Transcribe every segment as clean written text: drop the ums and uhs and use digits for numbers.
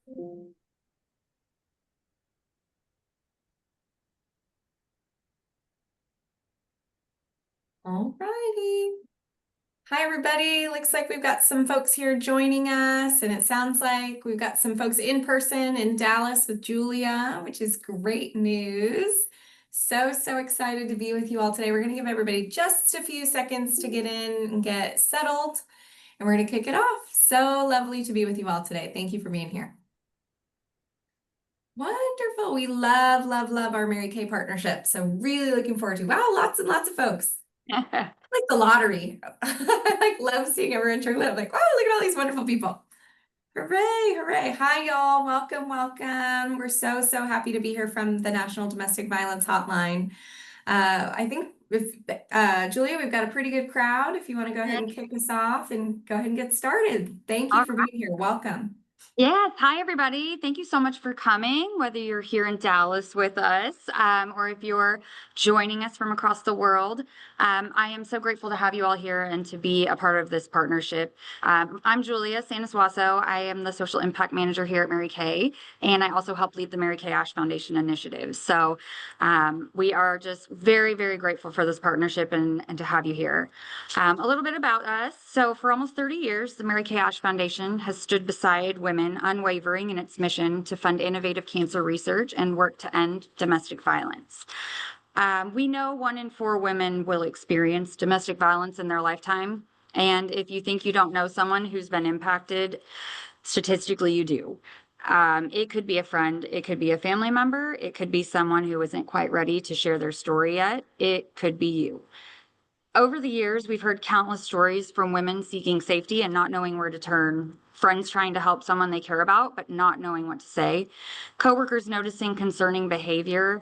All righty. Hi, everybody. Looks like we've got some folks here joining us, and it sounds like we've got some folks in person in Dallas with Julia, which is great news. So excited to be with you all today. We're going to give everybody just a few seconds to get in and get settled, and we're going to kick it off. So lovely to be with you all today. Thank you for being here. Wonderful. We love our Mary Kay partnership. So really looking forward to, wow, lots and lots of folks. Like the lottery. I love seeing everyone trickle out. Like, oh, look at all these wonderful people. Hooray. Hi, y'all. Welcome. We're so happy to be here from the National Domestic Violence Hotline. I think if Julia, we've got a pretty good crowd. If you want to go ahead and kick us off and go ahead and get started. Thank you All for right. being here. Welcome. Yes. Hi, everybody. Thank you so much for coming, whether you're here in Dallas with us or if you're joining us from across the world. I am so grateful to have you all here and to be a part of this partnership. I'm Julia Sanasuaso. I am the social impact manager here at Mary Kay, and I also help lead the Mary Kay Ash Foundation initiative. So we are just very grateful for this partnership and to have you here. A little bit about us. So for almost 30 years, the Mary Kay Ash Foundation has stood beside women unwavering in its mission to fund innovative cancer research and work to end domestic violence. We know 1 in 4 women will experience domestic violence in their lifetime. And if you think you don't know someone who's been impacted, statistically you do. It could be a friend, it could be a family member, it could be someone who isn't quite ready to share their story yet. It could be you. Over the years, we've heard countless stories from women seeking safety and not knowing where to turn, friends trying to help someone they care about, but not knowing what to say, coworkers noticing concerning behavior,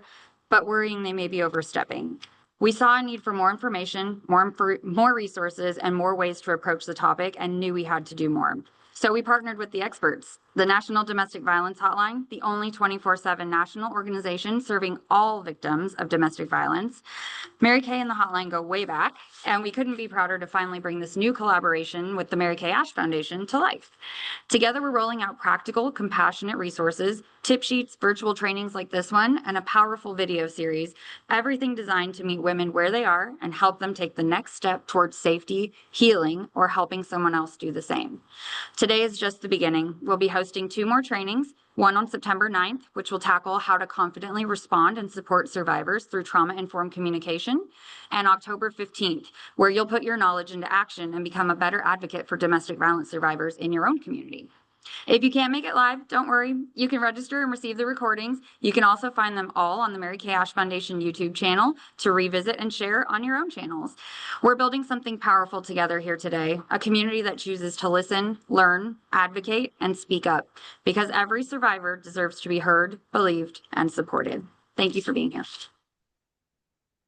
but worrying they may be overstepping. We saw a need for more information, more resources, and more ways to approach the topic, and knew we had to do more. So we partnered with the experts, the National Domestic Violence Hotline, the only 24/7 national organization serving all victims of domestic violence. Mary Kay and the hotline go way back, and we couldn't be prouder to finally bring this new collaboration with the Mary Kay Ash Foundation to life. Together, we're rolling out practical, compassionate resources, tip sheets, virtual trainings like this one, and a powerful video series, everything designed to meet women where they are and help them take the next step towards safety, healing, or helping someone else do the same. Today is just the beginning. We'll be hosting 2 more trainings, one on September 9th, which will tackle how to confidently respond and support survivors through trauma-informed communication, and October 15th, where you'll put your knowledge into action and become a better advocate for domestic violence survivors in your own community. If you can't make it live, don't worry. You can register and receive the recordings. You can also find them all on the Mary Kay Ash Foundation YouTube channel to revisit and share on your own channels. We're building something powerful together here today, a community that chooses to listen, learn, advocate, and speak up, because every survivor deserves to be heard, believed, and supported. Thank you for being here.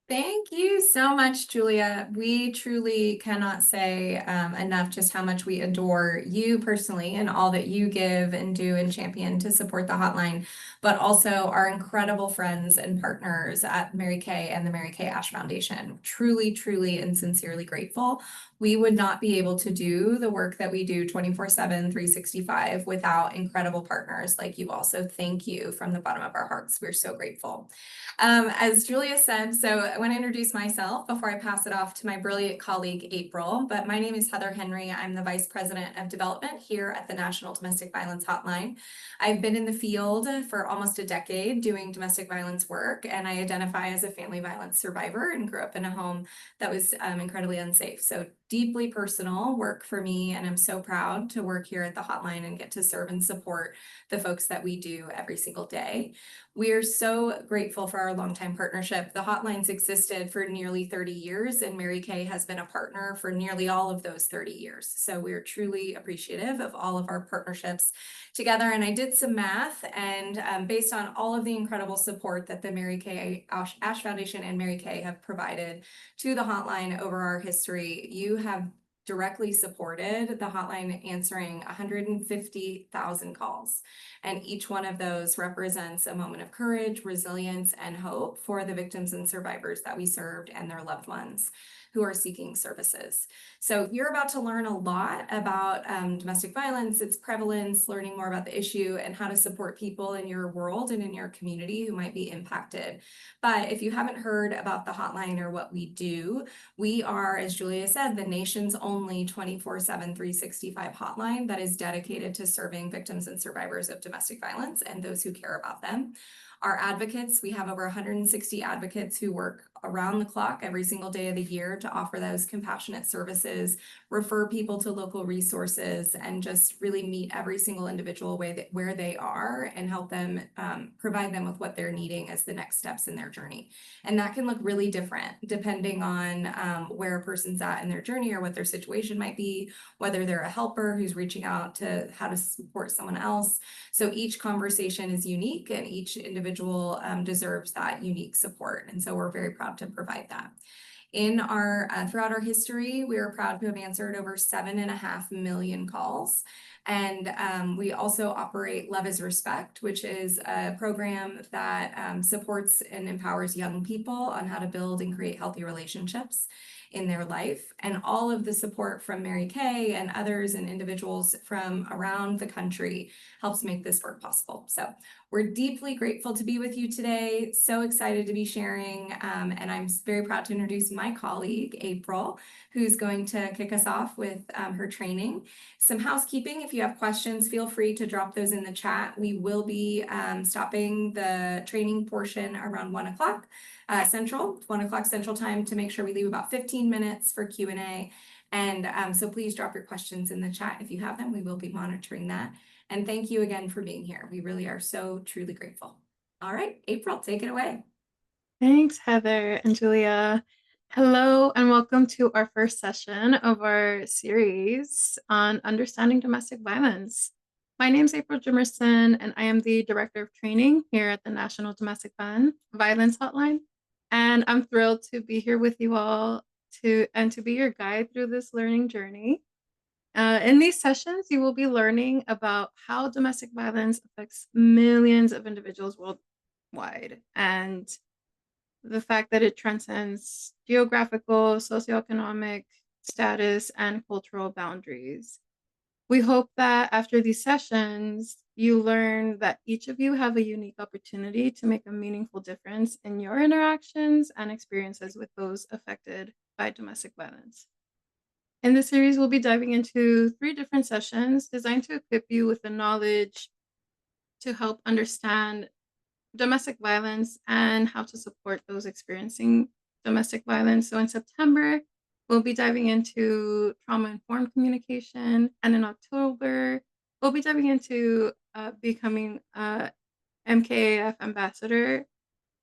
Thank you so much, Julia. We truly cannot say enough just how much we adore you personally and all that you give and do and champion to support the hotline, but also our incredible friends and partners at Mary Kay and the Mary Kay Ash Foundation. Truly and sincerely grateful. We would not be able to do the work that we do 24/7, 365 without incredible partners like you all. So thank you from the bottom of our hearts. We're so grateful. As Julia said, so I want to introduce myself before I pass it off to my brilliant colleague, April. But my name is Heather Henry. I'm the Vice President of Development here at the National Domestic Violence Hotline. I've been in the field for almost a decade doing domestic violence work, and I identify as a family violence survivor and grew up in a home that was incredibly unsafe. So deeply personal work for me, and I'm so proud to work here at the hotline and get to serve and support the folks that we do every single day. We are so grateful for our longtime partnership. The hotlines existed for nearly 30 years, and Mary Kay has been a partner for nearly all of those 30 years. So we're truly appreciative of all of our partnerships together. And I did some math, and based on all of the incredible support that the Mary Kay Ash Foundation and Mary Kay have provided to the hotline over our history, you have directly supported the hotline answering 150,000 calls. And each one of those represents a moment of courage, resilience, and hope for the victims and survivors that we served and their loved ones who are seeking services. So you're about to learn a lot about domestic violence, its prevalence, learning more about the issue, and how to support people in your world and in your community who might be impacted. But if you haven't heard about the hotline or what we do, we are, as Julia said, the nation's only 24/7, 365 hotline that is dedicated to serving victims and survivors of domestic violence and those who care about them. Our advocates, we have over 160 advocates who work around the clock every single day of the year to offer those compassionate services, refer people to local resources, and just really meet every single individual where they are and help them provide them with what they're needing as the next steps in their journey. And that can look really different depending on where a person's at in their journey or what their situation might be, whether they're a helper who's reaching out to how to support someone else. So each conversation is unique and each individual deserves that unique support. And so we're very proud to provide that. In our throughout our history, we are proud to have answered over 7.5 million calls. And we also operate Love is Respect, which is a program that supports and empowers young people on how to build and create healthy relationships in their life. And all of the support from Mary Kay and others and individuals from around the country helps make this work possible. So we're deeply grateful to be with you today. So excited to be sharing. And I'm very proud to introduce my colleague, April, who's going to kick us off with her training. Some housekeeping. If you have questions, feel free to drop those in the chat. We will be stopping the training portion around 1 o'clock Central, 1 o'clock Central time, to make sure we leave about 15 minutes for Q&A. And so please drop your questions in the chat if you have them. We will be monitoring that. And thank you again for being here. We really are so truly grateful. All right, April, take it away. Thanks, Heather and Julia. Hello, and welcome to our first session of our series on understanding domestic violence. My name is April Jimerson, and I am the Director of Training here at the National Domestic Violence Hotline. And I'm thrilled to be here with you all to be your guide through this learning journey. In these sessions, you will be learning about how domestic violence affects millions of individuals worldwide, and the fact that it transcends geographical, socioeconomic status, and cultural boundaries. We hope that after these sessions, you learn that each of you have a unique opportunity to make a meaningful difference in your interactions and experiences with those affected by domestic violence. In this series, we'll be diving into 3 different sessions designed to equip you with the knowledge to help understand domestic violence and how to support those experiencing domestic violence. So in September, we'll be diving into trauma-informed communication. And in October, we'll be diving into becoming a MKAF ambassador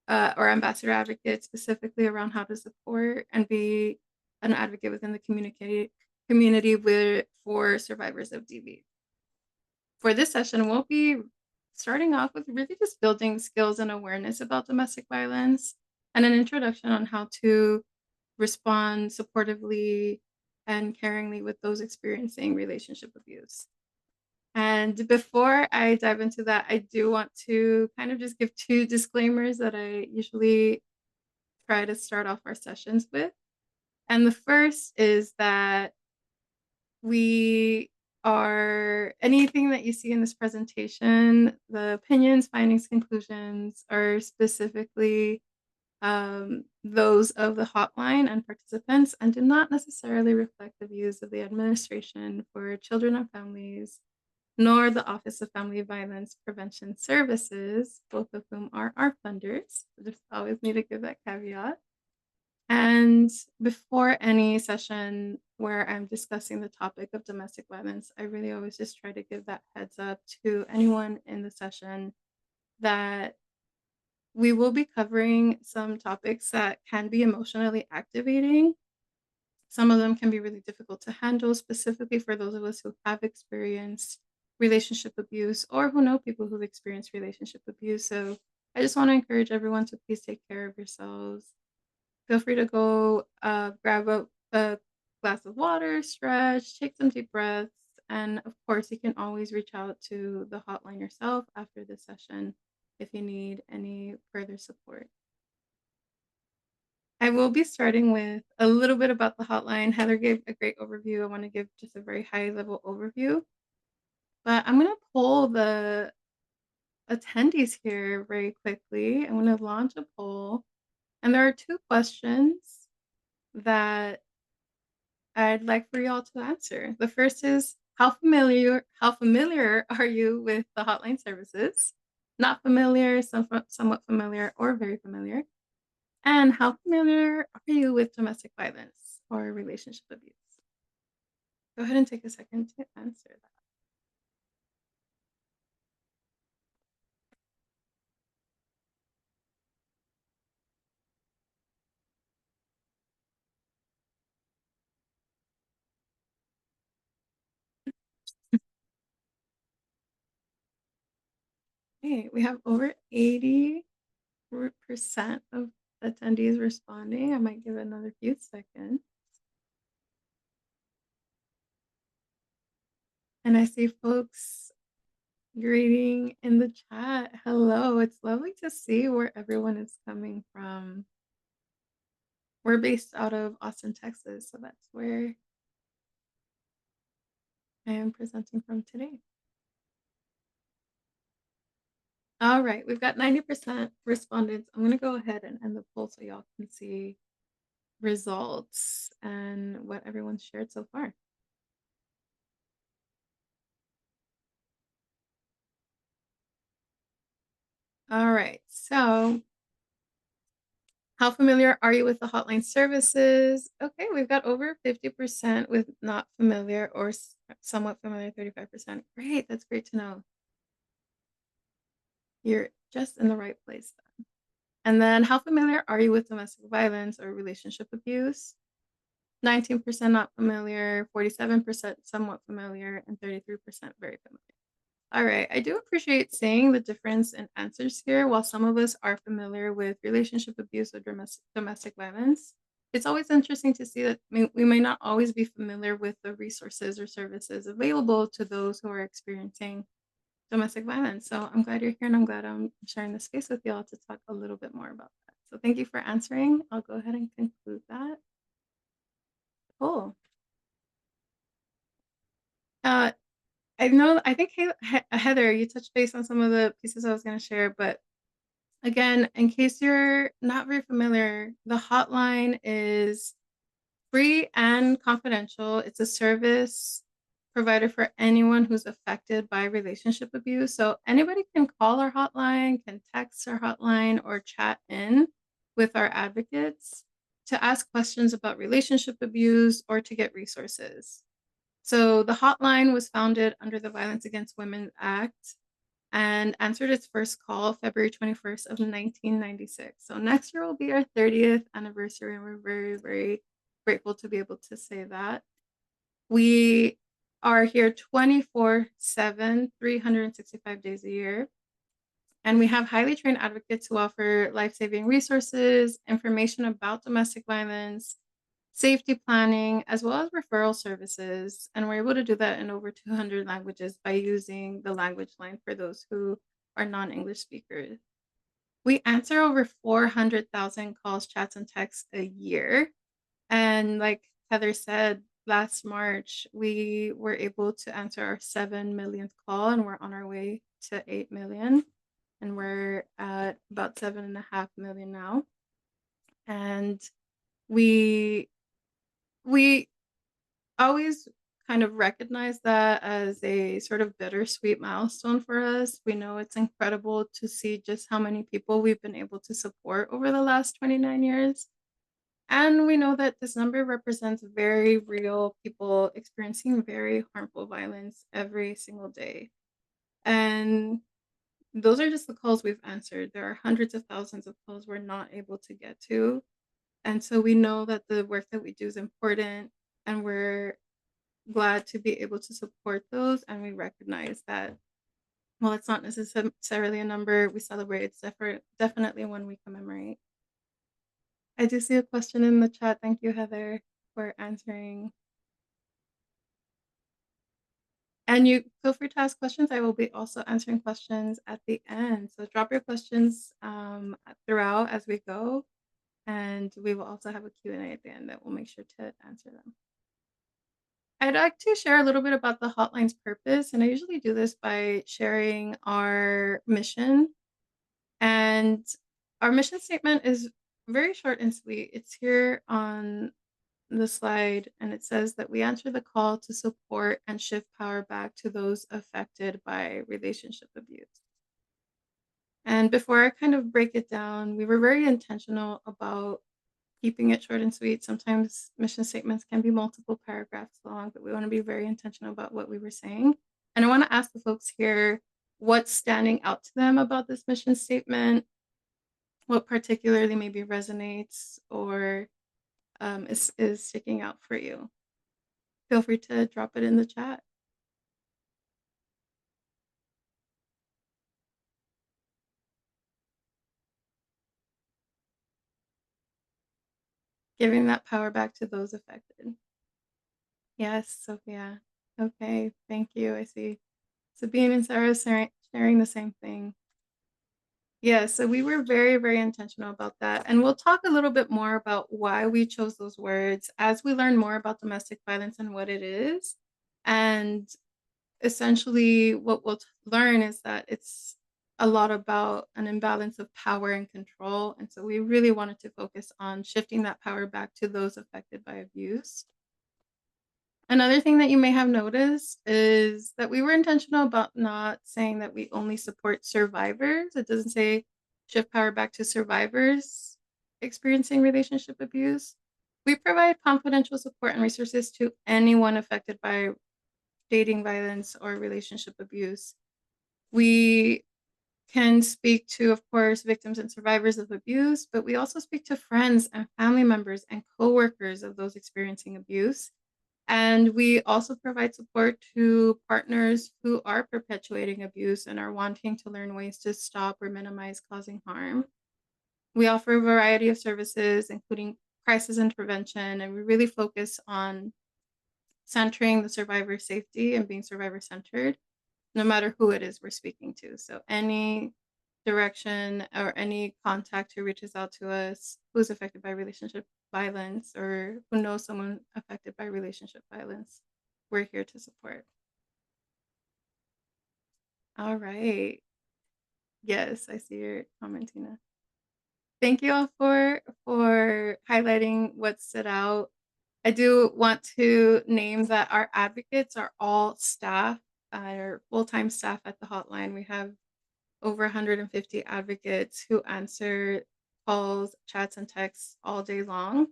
or ambassador advocate, specifically around how to support and be an advocate within the community for survivors of DV. For this session, we'll be starting off with really just building skills and awareness about domestic violence and an introduction on how to respond supportively and caringly with those experiencing relationship abuse. And before I dive into that, I do want to kind of just give 2 disclaimers that I usually try to start off our sessions with. And the first is that anything that you see in this presentation, the opinions, findings, conclusions are specifically those of the hotline and participants, and do not necessarily reflect the views of the Administration for Children and Families, nor the Office of Family Violence Prevention Services, both of whom are our funders. So just always need to give that caveat. And before any session where I'm discussing the topic of domestic violence, I really always just try to give that heads up to anyone in the session that we will be covering some topics that can be emotionally activating. Some of them can be really difficult to handle, specifically for those of us who have experienced relationship abuse or who know people who've experienced relationship abuse. So I just want to encourage everyone to please take care of yourselves. Feel free to go grab a glass of water, stretch, take some deep breaths, and of course, you can always reach out to the hotline yourself after the session if you need any further support. I will be starting with a little bit about the hotline. Heather gave a great overview. I want to give just a very high level overview, but I'm going to pull the attendees here very quickly. I'm going to launch a poll, and there are two questions that I'd like for y'all to answer. The first is how familiar are you with the hotline services? Not familiar, somewhat familiar, or very familiar. And how familiar are you with domestic violence or relationship abuse? Go ahead and take a second to answer that. Okay, we have over 80% of attendees responding. I might give it another few seconds. And I see folks greeting in the chat. Hello, it's lovely to see where everyone is coming from. We're based out of Austin, Texas, so that's where I am presenting from today. All right, we've got 90% respondents. I'm going to go ahead and end the poll so y'all can see results and what everyone's shared so far. All right, so how familiar are you with the hotline services? Okay, we've got over 50% with not familiar or somewhat familiar, 35%. Great, that's great to know. You're just in the right place then. And then how familiar are you with domestic violence or relationship abuse? 19% not familiar, 47% somewhat familiar, and 33% very familiar. All right, I do appreciate seeing the difference in answers here. While some of us are familiar with relationship abuse or domestic violence, it's always interesting to see that we may not always be familiar with the resources or services available to those who are experiencing domestic violence. So I'm glad you're here, and I'm glad I'm sharing the space with y'all to talk a little bit more about that. So thank you for answering. I'll go ahead and conclude that. Cool. I think Heather, you touched base on some of the pieces I was going to share, but again, in case you're not very familiar, the hotline is free and confidential. It's a service provider for anyone who's affected by relationship abuse. So anybody can call our hotline, can text our hotline, or chat in with our advocates to ask questions about relationship abuse or to get resources. So the hotline was founded under the Violence Against Women Act and answered its first call February 21st of 1996. So next year will be our 30th anniversary, and we're very, very grateful to be able to say that. We are here 24/7, 365 days a year. And we have highly trained advocates who offer life-saving resources, information about domestic violence, safety planning, as well as referral services. And we're able to do that in over 200 languages by using the language line for those who are non-English speakers. We answer over 400,000 calls, chats, and texts a year. And like Heather said, last March, we were able to answer our 7 millionth call, and we're on our way to 8 million. And we're at about 7.5 million now. And we always kind of recognize that as a sort of bittersweet milestone for us. We know it's incredible to see just how many people we've been able to support over the last 29 years. And we know that this number represents very real people experiencing very harmful violence every single day. And those are just the calls we've answered. There are hundreds of thousands of calls we're not able to get to. And so we know that the work that we do is important, and we're glad to be able to support those. And we recognize that, well, it's not necessarily a number we celebrate. It's definitely one we commemorate. I do see a question in the chat. Thank you, Heather, for answering. And you feel free to ask questions. I will be also answering questions at the end. So drop your questions throughout as we go. And we will also have a Q&A at the end that we'll make sure to answer them. I'd like to share a little bit about the hotline's purpose, and I usually do this by sharing our mission. And our mission statement is very short and sweet. It's here on the slide, and it says that we answer the call to support and shift power back to those affected by relationship abuse. And before I kind of break it down, we were very intentional about keeping it short and sweet. Sometimes mission statements can be multiple paragraphs long, but we want to be very intentional about what we were saying. And I want to ask the folks here what's standing out to them about this mission statement, what particularly maybe resonates or is sticking out for you. Feel free to drop it in the chat. Giving that power back to those affected. Yes, Sophia. Okay, thank you. I see Sabine and Sarah sharing the same thing. Yeah, so we were very, very intentional about that. And we'll talk a little bit more about why we chose those words as we learn more about domestic violence and what it is. And essentially, what we'll learn is that it's a lot about an imbalance of power and control. And so we really wanted to focus on shifting that power back to those affected by abuse. Another thing that you may have noticed is that we were intentional about not saying that we only support survivors. It doesn't say shift power back to survivors experiencing relationship abuse. We provide confidential support and resources to anyone affected by dating violence or relationship abuse. We can speak to, of course, victims and survivors of abuse, but we also speak to friends and family members and coworkers of those experiencing abuse. And we also provide support to partners who are perpetuating abuse and are wanting to learn ways to stop or minimize causing harm. We offer a variety of services, including crisis intervention, and we really focus on centering the survivor's safety and being survivor-centered, no matter who it is we're speaking to. So any direction or any contact who reaches out to us who's affected by relationship violence or who knows someone affected by relationship violence, we're here to support. All right. Yes, I see your comment, Tina. Thank you all for highlighting what stood out. I do want to name that our advocates are all staff, our full-time staff at the hotline. We have over 150 advocates who answer calls, chats, and texts all day long.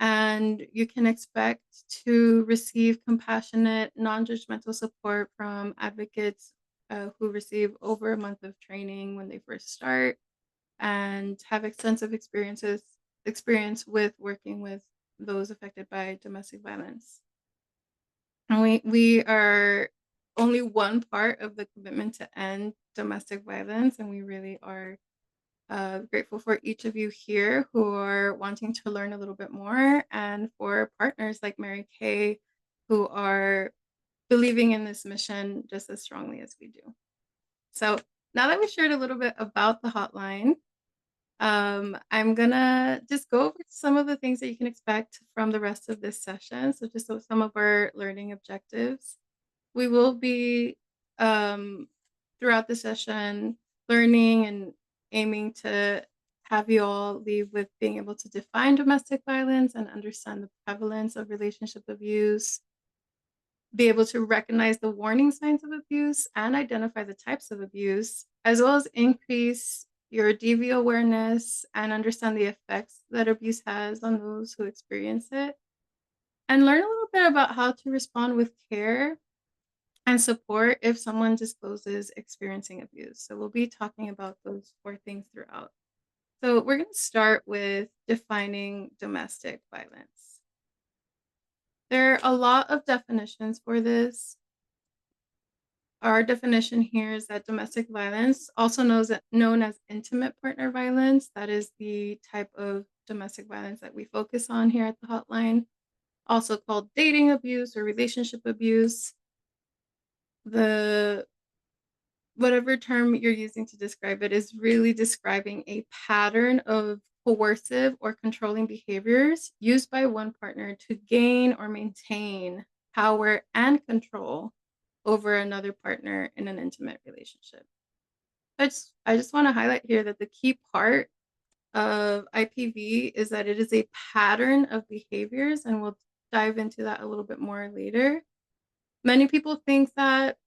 And you can expect to receive compassionate, non-judgmental support from advocates who receive over a month of training when they first start and have extensive experience with working with those affected by domestic violence. And we are only one part of the commitment to end domestic violence, and we really are grateful for each of you here who are wanting to learn a little bit more, and for partners like Mary Kay who are believing in this mission just as strongly as we do. So now that we shared a little bit about the hotline, I'm gonna just go over some of the things that you can expect from the rest of this session. So just some of our learning objectives. We will be throughout the session learning and aiming to have you all leave with being able to define domestic violence and understand the prevalence of relationship abuse, be able to recognize the warning signs of abuse and identify the types of abuse, as well as increase your DV awareness and understand the effects that abuse has on those who experience it, and learn a little bit about how to respond with care and support if someone discloses experiencing abuse. So we'll be talking about those 4 things throughout. So we're going to start with defining domestic violence. There are a lot of definitions for this. Our definition here is that domestic violence, also known as intimate partner violence, that is the type of domestic violence that we focus on here at the hotline, also called dating abuse or relationship abuse. Whatever term you're using to describe it is really describing a pattern of coercive or controlling behaviors used by one partner to gain or maintain power and control over another partner in an intimate relationship. I just want to highlight here that the key part of IPV is that it is a pattern of behaviors, and we'll dive into that a little bit more later. Many people think that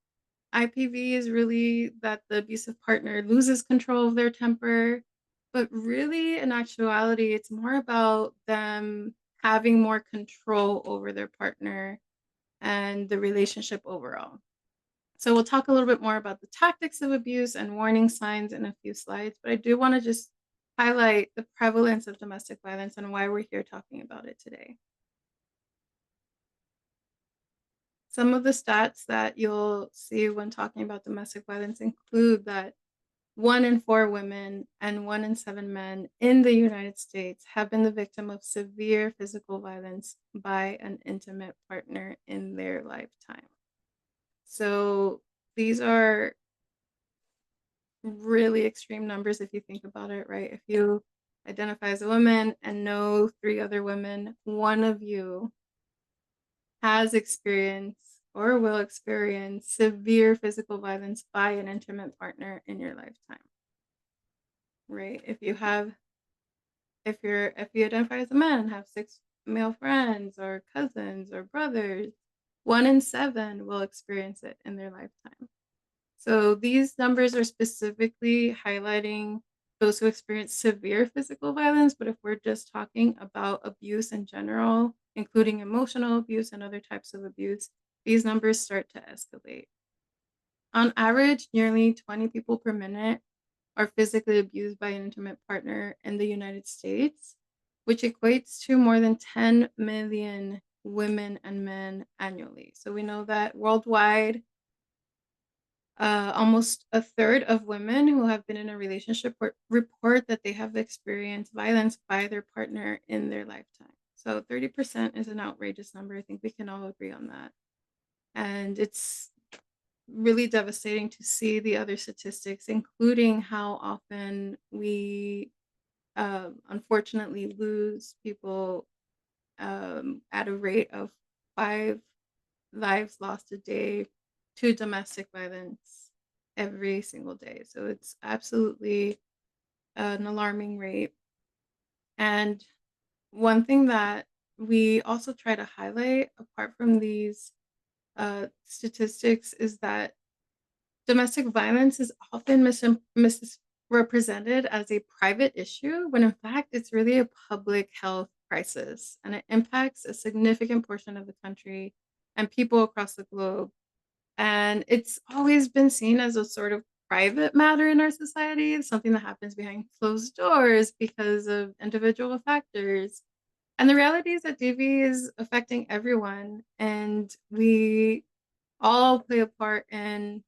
IPV is really that the abusive partner loses control of their temper, but really, in actuality, it's more about them having more control over their partner and the relationship overall. So we'll talk a little bit more about the tactics of abuse and warning signs in a few slides, but I do want to just highlight the prevalence of domestic violence and why we're here talking about it today. Some of the stats that you'll see when talking about domestic violence include that 1 in 4 women and 1 in 7 men in the United States have been the victim of severe physical violence by an intimate partner in their lifetime. So these are really extreme numbers if you think about it, right? If you identify as a woman and know 3 other women, one of you has experienced or will experience severe physical violence by an intimate partner in your lifetime, right? If you identify as a man and have 6 male friends or cousins or brothers, 1 in 7 will experience it in their lifetime. So these numbers are specifically highlighting those who experience severe physical violence, but if we're just talking about abuse in general, including emotional abuse and other types of abuse, these numbers start to escalate. On average, nearly 20 people per minute are physically abused by an intimate partner in the United States, which equates to more than 10 million women and men annually. So we know that worldwide, almost a third of women who have been in a relationship report that they have experienced violence by their partner in their lifetime. So 30% is an outrageous number. I think we can all agree on that. And it's really devastating to see the other statistics, including how often we unfortunately lose people at a rate of 5 lives lost a day to domestic violence every single day. So it's absolutely an alarming rate. And one thing that we also try to highlight, apart from these statistics, is that domestic violence is often misrepresented as a private issue, when in fact it's really a public health crisis, and it impacts a significant portion of the country and people across the globe. And it's always been seen as a sort of private matter in our society, something that happens behind closed doors because of individual factors. And the reality is that DV is affecting everyone, and we all play a part in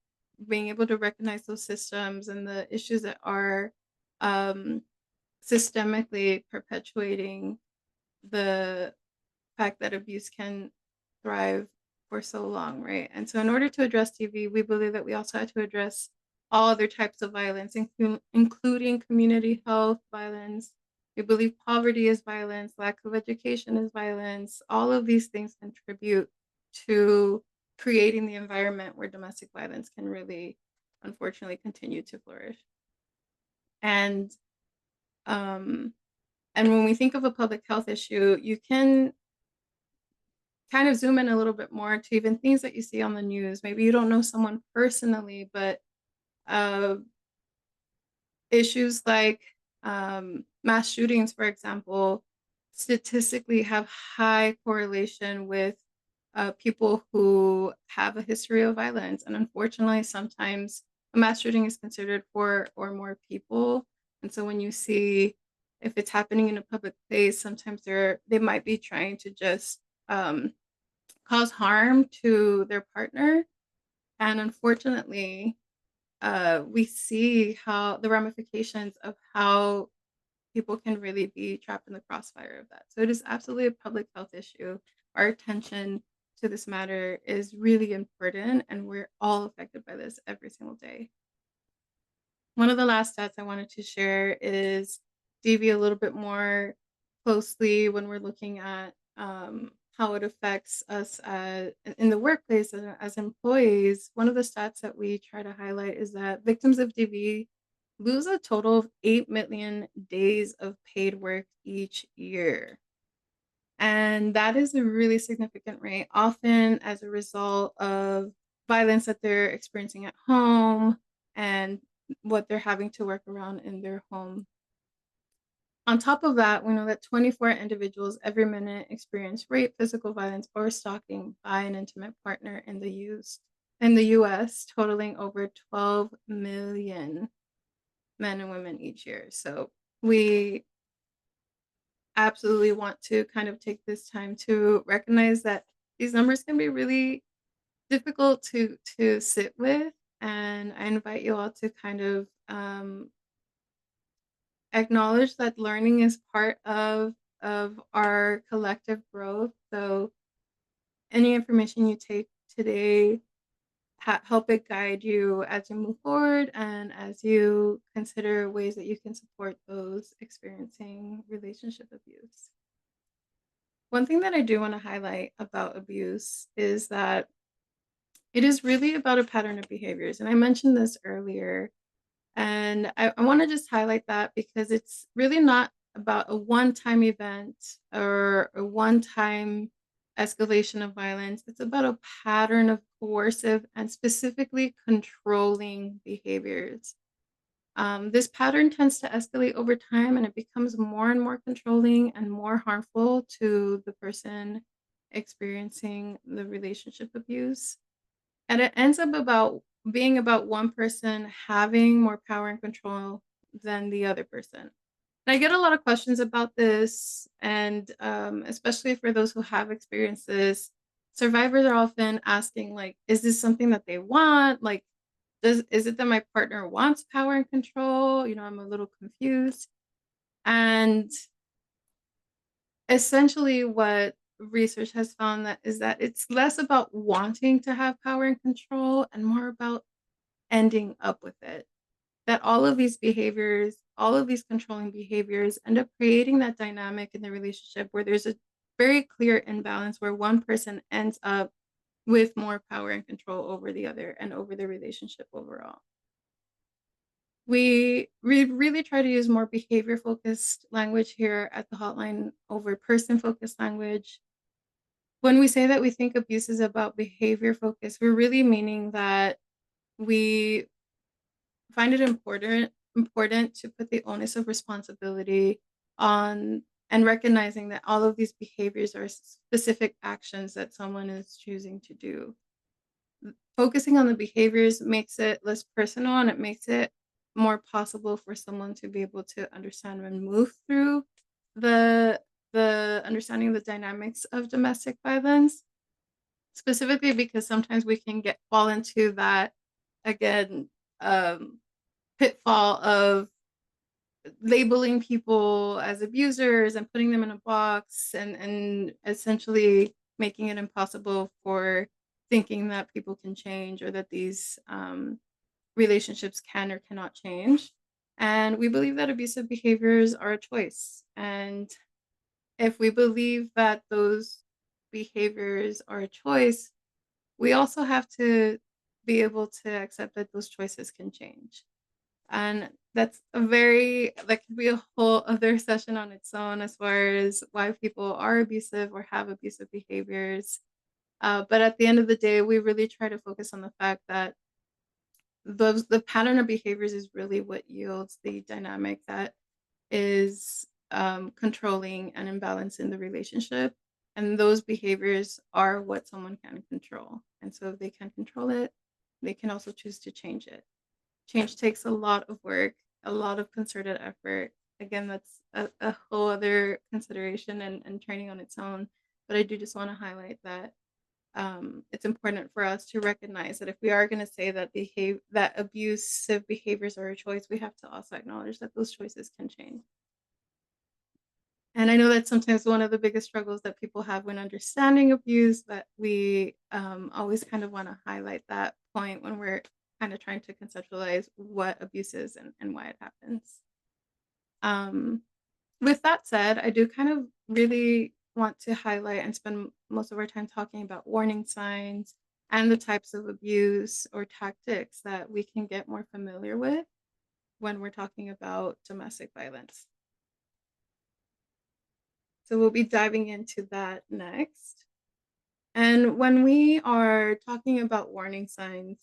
being able to recognize those systems and the issues that are systemically perpetuating the fact that abuse can thrive for so long, right? And so in order to address TV, we believe that we also had to address all other types of violence, including community health violence. We believe poverty is violence, lack of education is violence. All of these things contribute to creating the environment where domestic violence can really, unfortunately, continue to flourish. And when we think of a public health issue, you can kind of zoom in a little bit more to even things that you see on the news. Maybe you don't know someone personally, but issues like mass shootings, for example, statistically have high correlation with people who have a history of violence. And unfortunately, sometimes a mass shooting is considered 4 or more people. And so when you see if it's happening in a public place, sometimes they might be trying to just cause harm to their partner. And unfortunately, we see how the ramifications of how people can really be trapped in the crossfire of that. So it is absolutely a public health issue. Our attention to this matter is really important, and we're all affected by this every single day. One of the last stats I wanted to share is DV a little bit more closely when we're looking at how it affects us in the workplace and as employees. One of the stats that we try to highlight is that victims of DV lose a total of 8 million days of paid work each year. And that is a really significant rate, often as a result of violence that they're experiencing at home and what they're having to work around in their home. On top of that, we know that 24 individuals every minute experience rape, physical violence, or stalking by an intimate partner in the US, totaling over 12 million men and women each year. So we absolutely want to kind of take this time to recognize that these numbers can be really difficult to sit with, and I invite you all to kind of acknowledge that learning is part of our collective growth. So any information you take today, help it guide you as you move forward and as you consider ways that you can support those experiencing relationship abuse. One thing that I do want to highlight about abuse is that it is really about a pattern of behaviors. And I mentioned this earlier. And I want to just highlight that because it's really not about a one-time event or a one-time escalation of violence. It's about a pattern of coercive and specifically controlling behaviors. This pattern tends to escalate over time and it becomes more and more controlling and more harmful to the person experiencing the relationship abuse. And it ends up being about one person having more power and control than the other person. And I get a lot of questions about this, and especially for those who have experienced this, survivors are often asking, like, is this something that they want? Like, is it that my partner wants power and control? I'm a little confused. And essentially what research has found that is that it's less about wanting to have power and control and more about ending up with it. That all of these behaviors, all of these controlling behaviors end up creating that dynamic in the relationship where there's a very clear imbalance where one person ends up with more power and control over the other and over the relationship overall. We really try to use more behavior-focused language here at the hotline over person-focused language. When we say that we think abuse is about behavior-focused, we're really meaning that we find it important to put the onus of responsibility on and recognizing that all of these behaviors are specific actions that someone is choosing to do. Focusing on the behaviors makes it less personal and it makes it more possible for someone to be able to understand and move through the understanding the dynamics of domestic violence, specifically because sometimes we can fall into that again pitfall of labeling people as abusers and putting them in a box and essentially making it impossible for thinking that people can change or that these relationships can or cannot change. And we believe that abusive behaviors are a choice. And if we believe that those behaviors are a choice, we also have to be able to accept that those choices can change. And that could be a whole other session on its own as far as why people are abusive or have abusive behaviors. But at the end of the day, we really try to focus on the fact that the pattern of behaviors is really what yields the dynamic that is controlling and imbalance in the relationship. And those behaviors are what someone can control. And so if they can control it, they can also choose to change it. Change takes a lot of work, a lot of concerted effort. Again, that's a whole other consideration and training on its own. But I do just want to highlight that it's important for us to recognize that if we are going to say that abusive behaviors are a choice, we have to also acknowledge that those choices can change. And I know that's sometimes one of the biggest struggles that people have when understanding abuse, but we always kind of want to highlight that point when we're kind of trying to conceptualize what abuse is and why it happens. With that said, I do kind of really want to highlight and spend most of our time talking about warning signs and the types of abuse or tactics that we can get more familiar with when we're talking about domestic violence. So we'll be diving into that next. And when we are talking about warning signs,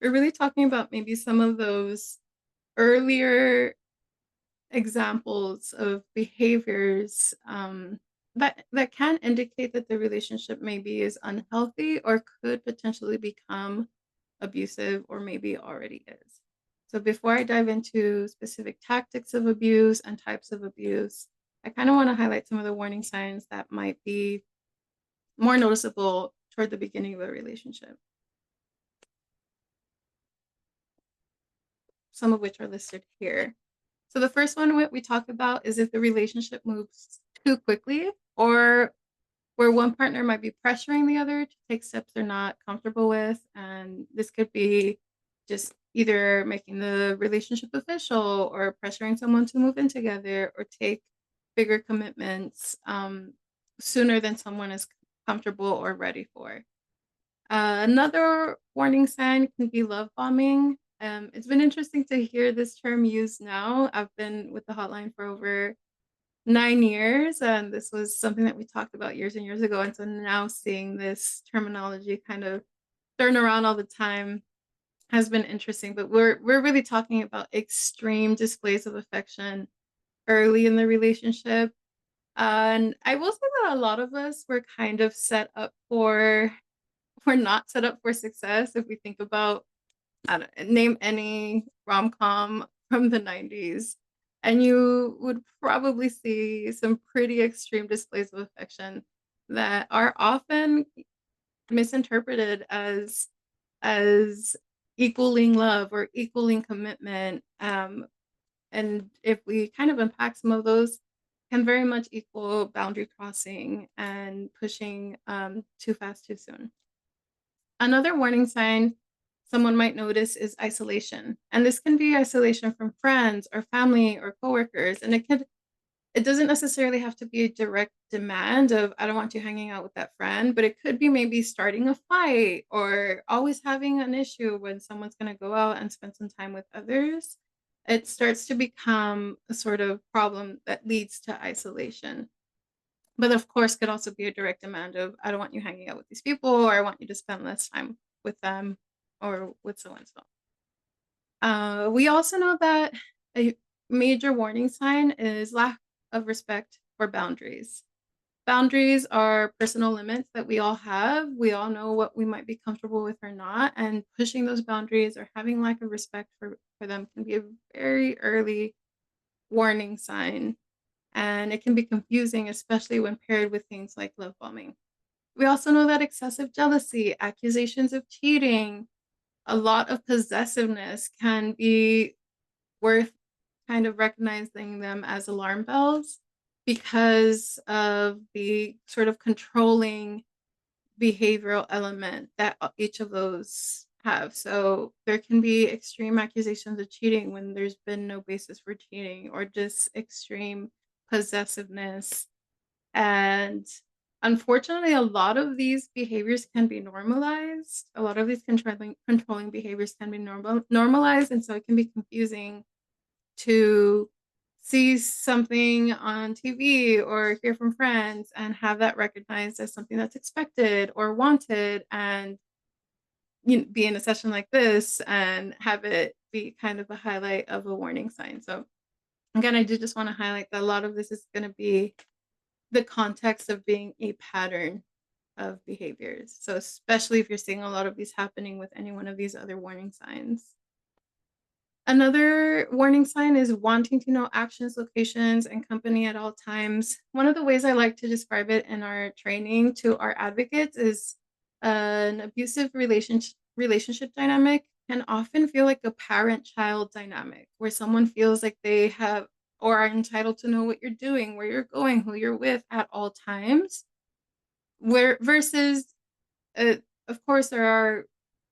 we're really talking about maybe some of those earlier examples of behaviors that can indicate that the relationship maybe is unhealthy or could potentially become abusive or maybe already is. So before I dive into specific tactics of abuse and types of abuse, I kind of want to highlight some of the warning signs that might be more noticeable toward the beginning of a relationship, some of which are listed here. So the first one we talk about is if the relationship moves too quickly or where one partner might be pressuring the other to take steps they're not comfortable with. And this could be just either making the relationship official or pressuring someone to move in together or take bigger commitments sooner than someone is comfortable or ready for. Another warning sign can be love bombing. It's been interesting to hear this term used now. I've been with the hotline for over 9 years, and this was something that we talked about years and years ago. And so now seeing this terminology kind of thrown around all the time has been interesting. But we're really talking about extreme displays of affection early in the relationship. And I will say that a lot of us were kind of set up for we're not set up for success if we think about name any rom-com from the 90s and you would probably see some pretty extreme displays of affection that are often misinterpreted as equaling love or equaling commitment, and if we kind of unpack some of those can very much equal boundary crossing and pushing too fast too soon. Another warning sign someone might notice is isolation. And this can be isolation from friends or family or coworkers. And it doesn't necessarily have to be a direct demand of I don't want you hanging out with that friend, but it could be maybe starting a fight or always having an issue when someone's going to go out and spend some time with others. It starts to become a sort of problem that leads to isolation. But of course, could also be a direct demand of I don't want you hanging out with these people, or I want you to spend less time with them or with so and so. We also know that a major warning sign is lack of respect for boundaries. Boundaries are personal limits that we all have. We all know what we might be comfortable with or not, and pushing those boundaries or having lack of respect for them can be a very early warning sign, and it can be confusing, especially when paired with things like love bombing. We also know that excessive jealousy, accusations of cheating, a lot of possessiveness can be worth kind of recognizing them as alarm bells because of the sort of controlling behavioral element that each of those have. So there can be extreme accusations of cheating when there's been no basis for cheating, or just extreme possessiveness. And unfortunately, a lot of these behaviors can be normalized. A lot of these controlling behaviors can be normalized, and so it can be confusing to see something on TV or hear from friends and have that recognized as something that's expected or wanted, and be in a session like this and have it be kind of a highlight of a warning sign. So again, I do just want to highlight that a lot of this is going to be the context of being a pattern of behaviors. So especially if you're seeing a lot of these happening with any one of these other warning signs. Another warning sign is wanting to know actions, locations, and company at all times. One of the ways I like to describe it in our training to our advocates is an abusive relationship dynamic can often feel like a parent-child dynamic, where someone feels like they have or are entitled to know what you're doing, where you're going, who you're with at all times. Where versus, of course,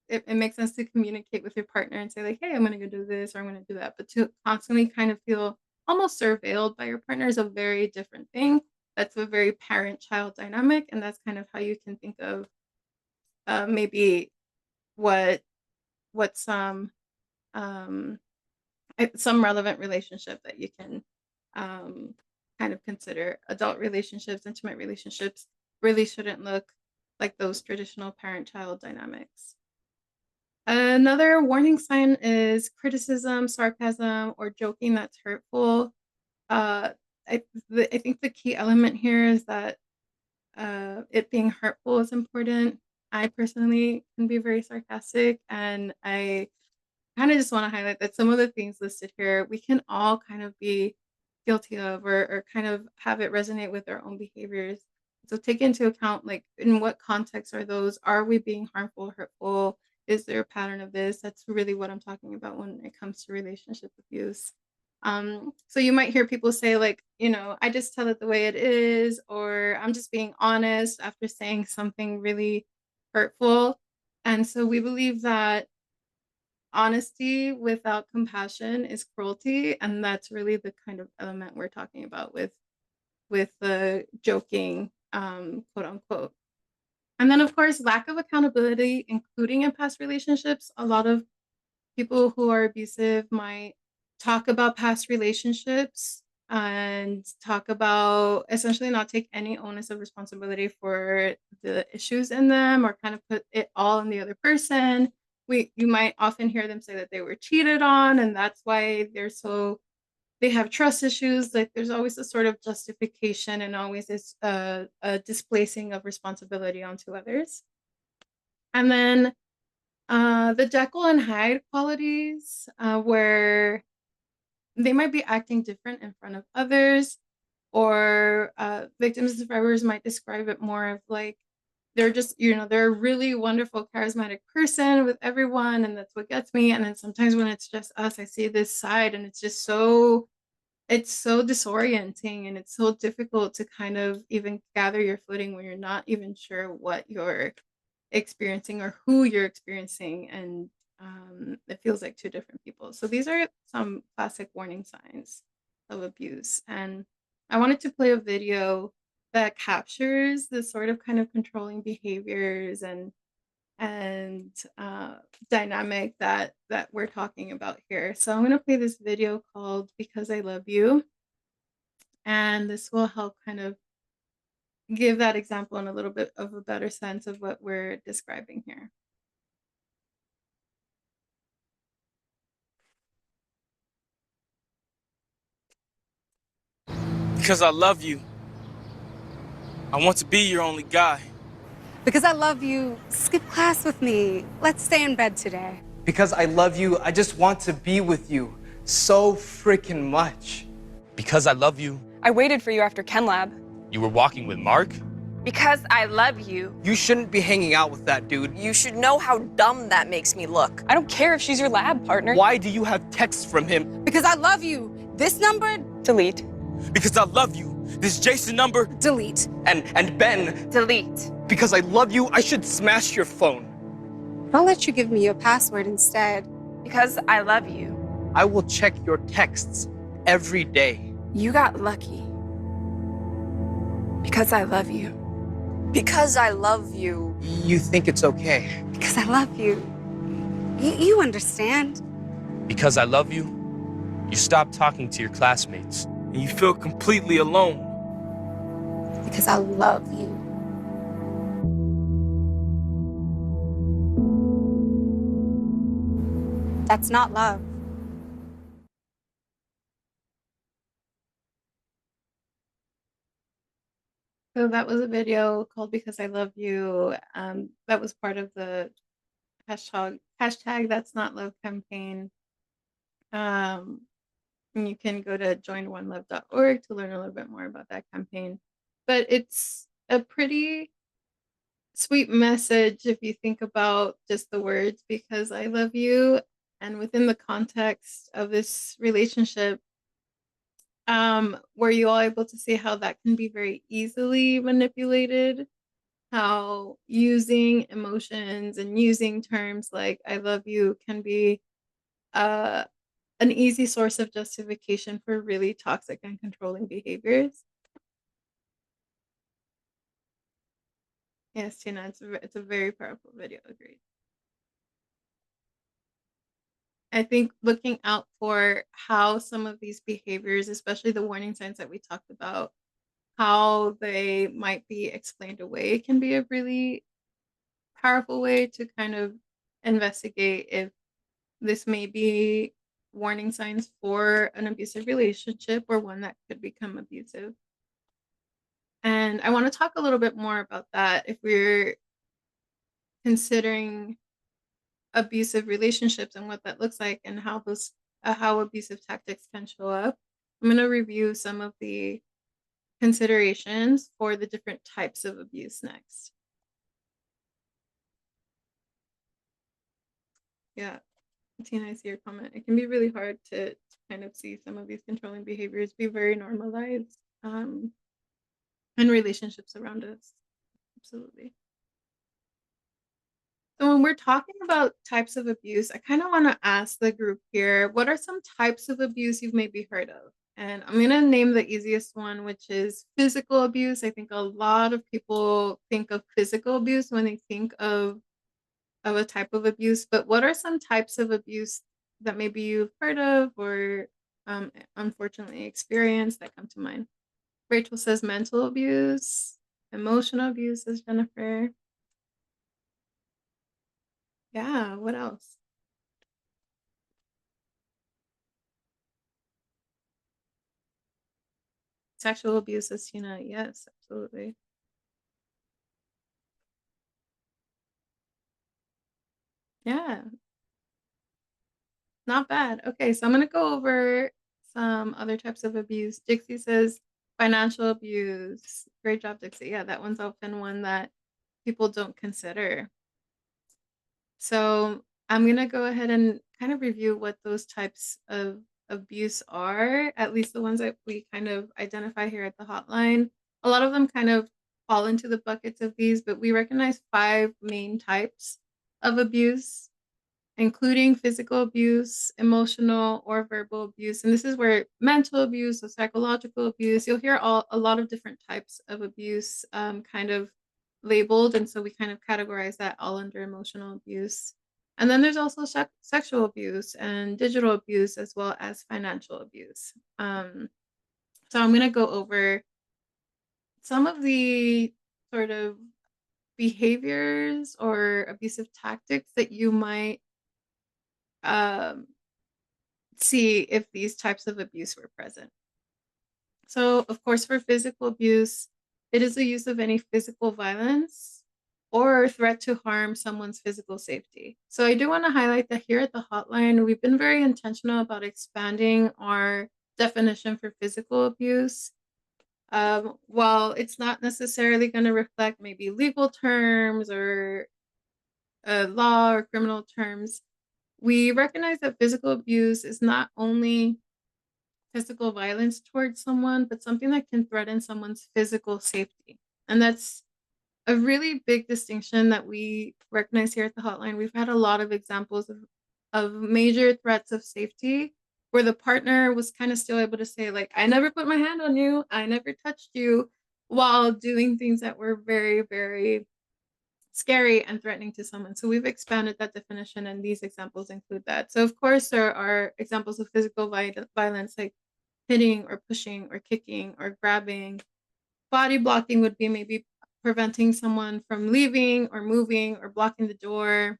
it makes sense to communicate with your partner and say like, hey, I'm going to go do this or I'm going to do that, but to constantly kind of feel almost surveilled by your partner is a very different thing. That's a very parent-child dynamic, and that's kind of how you can think of maybe what um, some relevant relationship that you can kind of consider. Adult relationships, intimate relationships really shouldn't look like those traditional parent-child dynamics. Another warning sign is criticism, sarcasm, or joking that's hurtful. Uh, I think the key element here is that it being hurtful is important. I personally can be very sarcastic, and I kind of just want to highlight that some of the things listed here, we can all kind of be guilty of, or kind of have it resonate with our own behaviors. So take into account, like, in what context are those? Are we being harmful, hurtful? Is there a pattern of this? That's really what I'm talking about when it comes to relationship abuse. So you might hear people say, like, I just tell it the way it is, or I'm just being honest after saying something really hurtful. And so we believe that honesty without compassion is cruelty, and that's really the kind of element we're talking about with the joking, quote unquote. And then, of course, lack of accountability, including in past relationships. A lot of people who are abusive might talk about past relationships and talk about essentially not take any onus of responsibility for the issues in them, or kind of put it all on the other person. You might often hear them say that they were cheated on, and that's why they have trust issues. Like, there's always a sort of justification and always this a displacing of responsibility onto others. And then the Jekyll and Hyde qualities, where they might be acting different in front of others, or victims and survivors might describe it more of like they're just, they're a really wonderful, charismatic person with everyone, and that's what gets me. And then sometimes when it's just us, I see this side, and it's so disorienting, and it's so difficult to kind of even gather your footing when you're not even sure what you're experiencing or who you're experiencing, and it feels like two different people. So these are some classic warning signs of abuse, and I wanted to play a video that captures the sort of kind of controlling behaviors and dynamic that we're talking about here. So I'm going to play this video called "Because I Love You," and this will help kind of give that example in a little bit of a better sense of what we're describing here. Because I love you. I want to be your only guy. Because I love you, skip class with me. Let's stay in bed today. Because I love you, I just want to be with you so freaking much. Because I love you. I waited for you after Chem Lab. You were walking with Mark? Because I love you. You shouldn't be hanging out with that dude. You should know how dumb that makes me look. I don't care if she's your lab partner. Why do you have texts from him? Because I love you. This number, Delete. Because I love you. This Jason number? delete. And Ben, Delete. because I love you, I should smash your phone. I'll let you give me your password instead. Because I love you. I will check your texts every day. You got lucky. Because I love you. Because I love you. You think it's okay? Because I love you. You understand. Because I love you. You stopped talking to your classmates. And you feel completely alone. Because I love you. That's not love. So that was a video called "Because I Love You." That was part of the hashtag That's Not Love campaign. And you can go to joinonelove.org to learn a little bit more about that campaign. But it's a pretty sweet message if you think about just the words "because I love you," and within the context of this relationship, were you all able to see how that can be very easily manipulated? How using emotions and using terms like "I love you" can be an easy source of justification for really toxic and controlling behaviors. Yes, Tina, it's a very powerful video. Agreed. I think looking out for how some of these behaviors, especially the warning signs that we talked about, how they might be explained away can be a really powerful way to kind of investigate if this may be warning signs for an abusive relationship or one that could become abusive. And I want to talk a little bit more about that if we're considering abusive relationships and what that looks like and how those how abusive tactics can show up. I'm going to review some of the considerations for the different types of abuse next. Yeah, Tina, I see your comment. It can be really hard to kind of see some of these controlling behaviors be very normalized in relationships around us. Absolutely. So when we're talking about types of abuse, I kind of want to ask the group here, what are some types of abuse you've maybe heard of? And I'm going to name the easiest one, which is physical abuse. I think a lot of people think of physical abuse when they think of a type of abuse, but what are some types of abuse that maybe you've heard of or unfortunately experienced that come to mind? Rachel says mental abuse, emotional abuse, says Jennifer. Yeah, what else? Sexual abuse, says Tina. Yes, absolutely. Yeah, not bad. Okay, so I'm going to go over some other types of abuse. Dixie says financial abuse. Great job, Dixie. Yeah, that one's often one that people don't consider. So I'm going to go ahead and kind of review what those types of abuse are, at least the ones that we kind of identify here at the hotline. A lot of them kind of fall into the buckets of these, but we recognize 5 main types of abuse, including physical abuse, emotional or verbal abuse. And this is where mental abuse or psychological abuse, you'll hear a lot of different types of abuse kind of labeled. And so we kind of categorize that all under emotional abuse. And then there's also sexual abuse and digital abuse, as well as financial abuse. So I'm going to go over some of the sort of behaviors or abusive tactics that you might see if these types of abuse were present. So, of course, for physical abuse, it is the use of any physical violence or threat to harm someone's physical safety. So I do want to highlight that here at the hotline, we've been very intentional about expanding our definition for physical abuse. While it's not necessarily going to reflect maybe legal terms or law or criminal terms, we recognize that physical abuse is not only physical violence towards someone, but something that can threaten someone's physical safety. And that's a really big distinction that we recognize here at the hotline. We've had a lot of examples of major threats of safety where the partner was kind of still able to say, like, I never put my hand on you, I never touched you, while doing things that were very, very scary and threatening to someone. So we've expanded that definition, and these examples include that. So of course, there are examples of physical violence like hitting or pushing or kicking or grabbing. Body blocking would be maybe preventing someone from leaving or moving or blocking the door.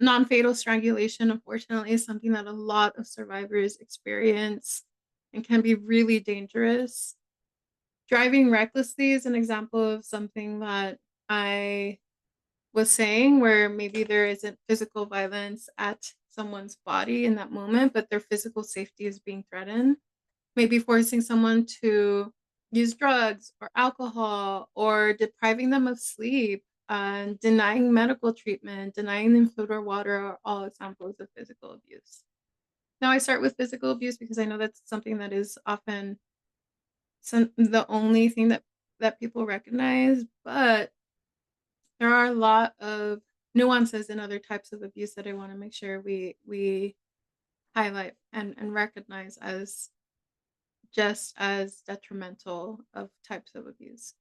Non-fatal strangulation, unfortunately, is something that a lot of survivors experience and can be really dangerous. Driving recklessly is an example of something that I was saying, where maybe there isn't physical violence at someone's body in that moment, but their physical safety is being threatened. Maybe forcing someone to use drugs or alcohol or depriving them of sleep, denying medical treatment, denying them food or water are all examples of physical abuse. Now, I start with physical abuse because I know that's something that is often the only thing that people recognize, but there are a lot of nuances in other types of abuse that I want to make sure we highlight and recognize as just as detrimental of types of abuse.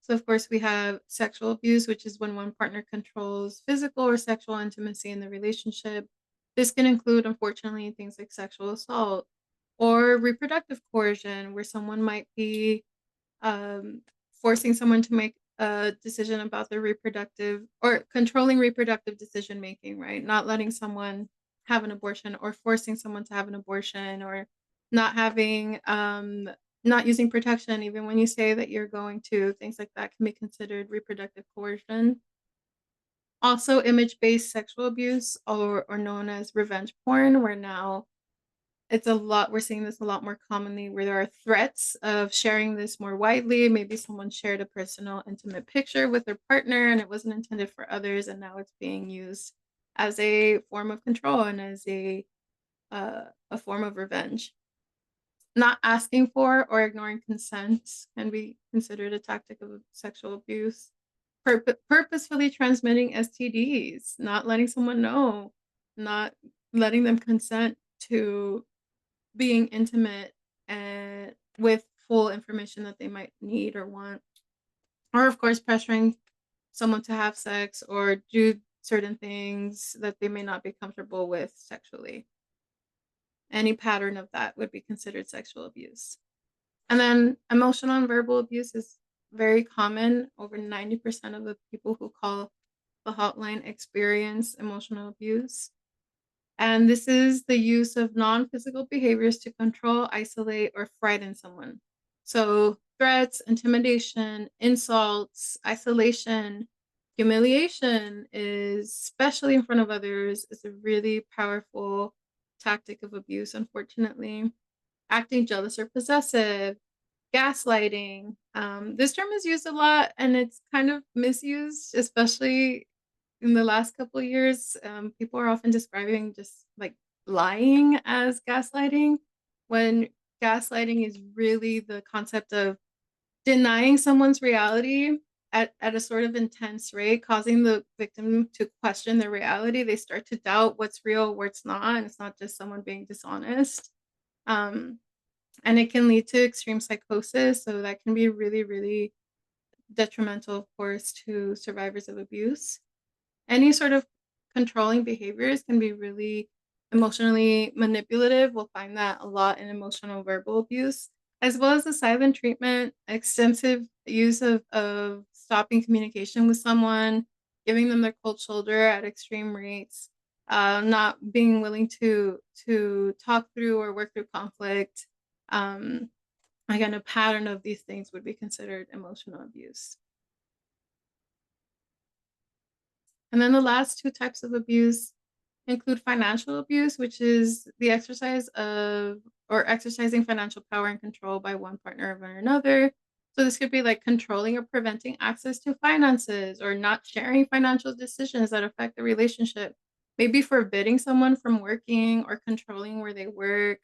So, of course, we have sexual abuse, which is when one partner controls physical or sexual intimacy in the relationship. This can include, unfortunately, things like sexual assault or reproductive coercion, where someone might be um, forcing someone to make a decision about their reproductive or controlling reproductive decision making, right? Not letting someone have an abortion or forcing someone to have an abortion or not having not using protection even when you say that you're going to, things like that can be considered reproductive coercion. Also image-based sexual abuse or known as revenge porn, where now it's a lot, we're seeing this a lot more commonly where there are threats of sharing this more widely. Maybe someone shared a personal intimate picture with their partner and it wasn't intended for others, and now it's being used as a form of control and as a form of revenge. Not asking for or ignoring consent can be considered a tactic of sexual abuse. Purposefully transmitting STDs, not letting someone know, not letting them consent to being intimate and with full information that they might need or want. Or, of course, pressuring someone to have sex or do certain things that they may not be comfortable with sexually. Any pattern of that would be considered sexual abuse. And then emotional and verbal abuse is very common. Over 90% of the people who call the hotline experience emotional abuse. And this is the use of non-physical behaviors to control, isolate, or frighten someone. So threats, intimidation, insults, isolation, humiliation is, especially in front of others, is a really powerful tactic of abuse, unfortunately. Acting jealous or possessive, gaslighting. This term is used a lot and it's kind of misused, especially in the last couple of years. People are often describing just like lying as gaslighting, when gaslighting is really the concept of denying someone's reality at a sort of intense rate, causing the victim to question their reality. They start to doubt what's real, what's not, and it's not just someone being dishonest. Um, and it can lead to extreme psychosis. So that can be really, really detrimental, of course, to survivors of abuse. Any sort of controlling behaviors can be really emotionally manipulative. We'll find that a lot in emotional verbal abuse, as well as the silent treatment, extensive use of stopping communication with someone, giving them their cold shoulder at extreme rates, not being willing to talk through or work through conflict. Again, a pattern of these things would be considered emotional abuse. And then the last two types of abuse include financial abuse, which is the exercise of or exercising financial power and control by one partner over another. So this could be like controlling or preventing access to finances or not sharing financial decisions that affect the relationship. Maybe forbidding someone from working or controlling where they work,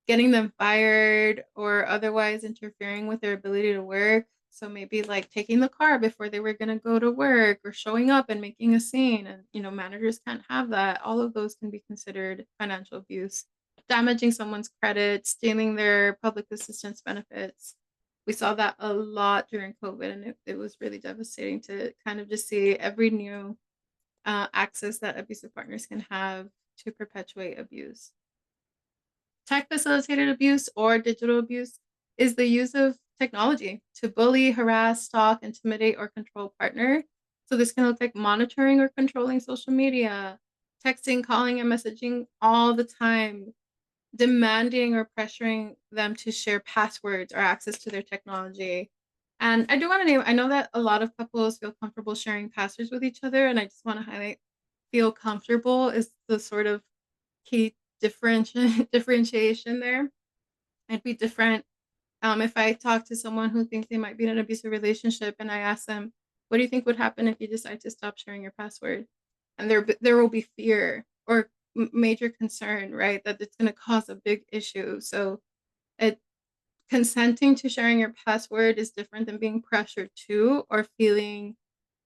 getting them fired, or otherwise interfering with their ability to work. So maybe like taking the car before they were going to go to work or showing up and making a scene. And, managers can't have that. All of those can be considered financial abuse. Damaging someone's credit, stealing their public assistance benefits. We saw that a lot during COVID, and it was really devastating to kind of just see every new access that abusive partners can have to perpetuate abuse. Tech facilitated abuse or digital abuse is the use of technology to bully, harass, stalk, intimidate, or control partner. So this can look like monitoring or controlling social media, texting, calling, and messaging all the time, demanding or pressuring them to share passwords or access to their technology. And I do want to name, I know that a lot of couples feel comfortable sharing passwords with each other, and I just want to highlight feel comfortable is the sort of key differentiation there. It'd be different if I talk to someone who thinks they might be in an abusive relationship and I ask them, what do you think would happen if you decide to stop sharing your password? And there will be fear or major concern, right? That it's going to cause a big issue. So it consenting to sharing your password is different than being pressured to or feeling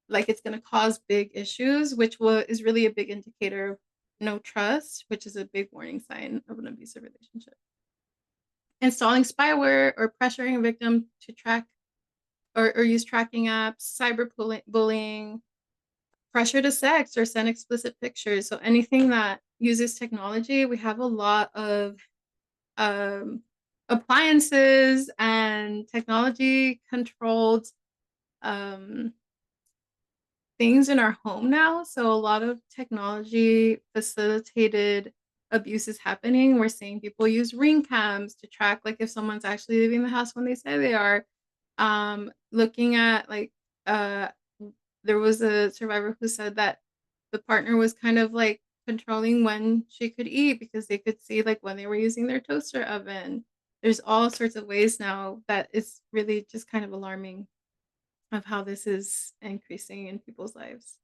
like it's going to cause big issues, which is really a big indicator of no trust, which is a big warning sign of an abusive relationship. Installing spyware or pressuring a victim to track or use tracking apps, cyberbullying, pressure to sex or send explicit pictures. So anything that uses technology, we have a lot of um, appliances and technology controlled um, things in our home now. So a lot of technology facilitated abuse is happening. We're seeing people use ring cams to track like if someone's actually leaving the house when they say they are. Looking at like uh there was a survivor who said that the partner was kind of like controlling when she could eat because they could see like when they were using their toaster oven. There's all sorts of ways now that it's really just kind of alarming of how this is increasing in people's lives.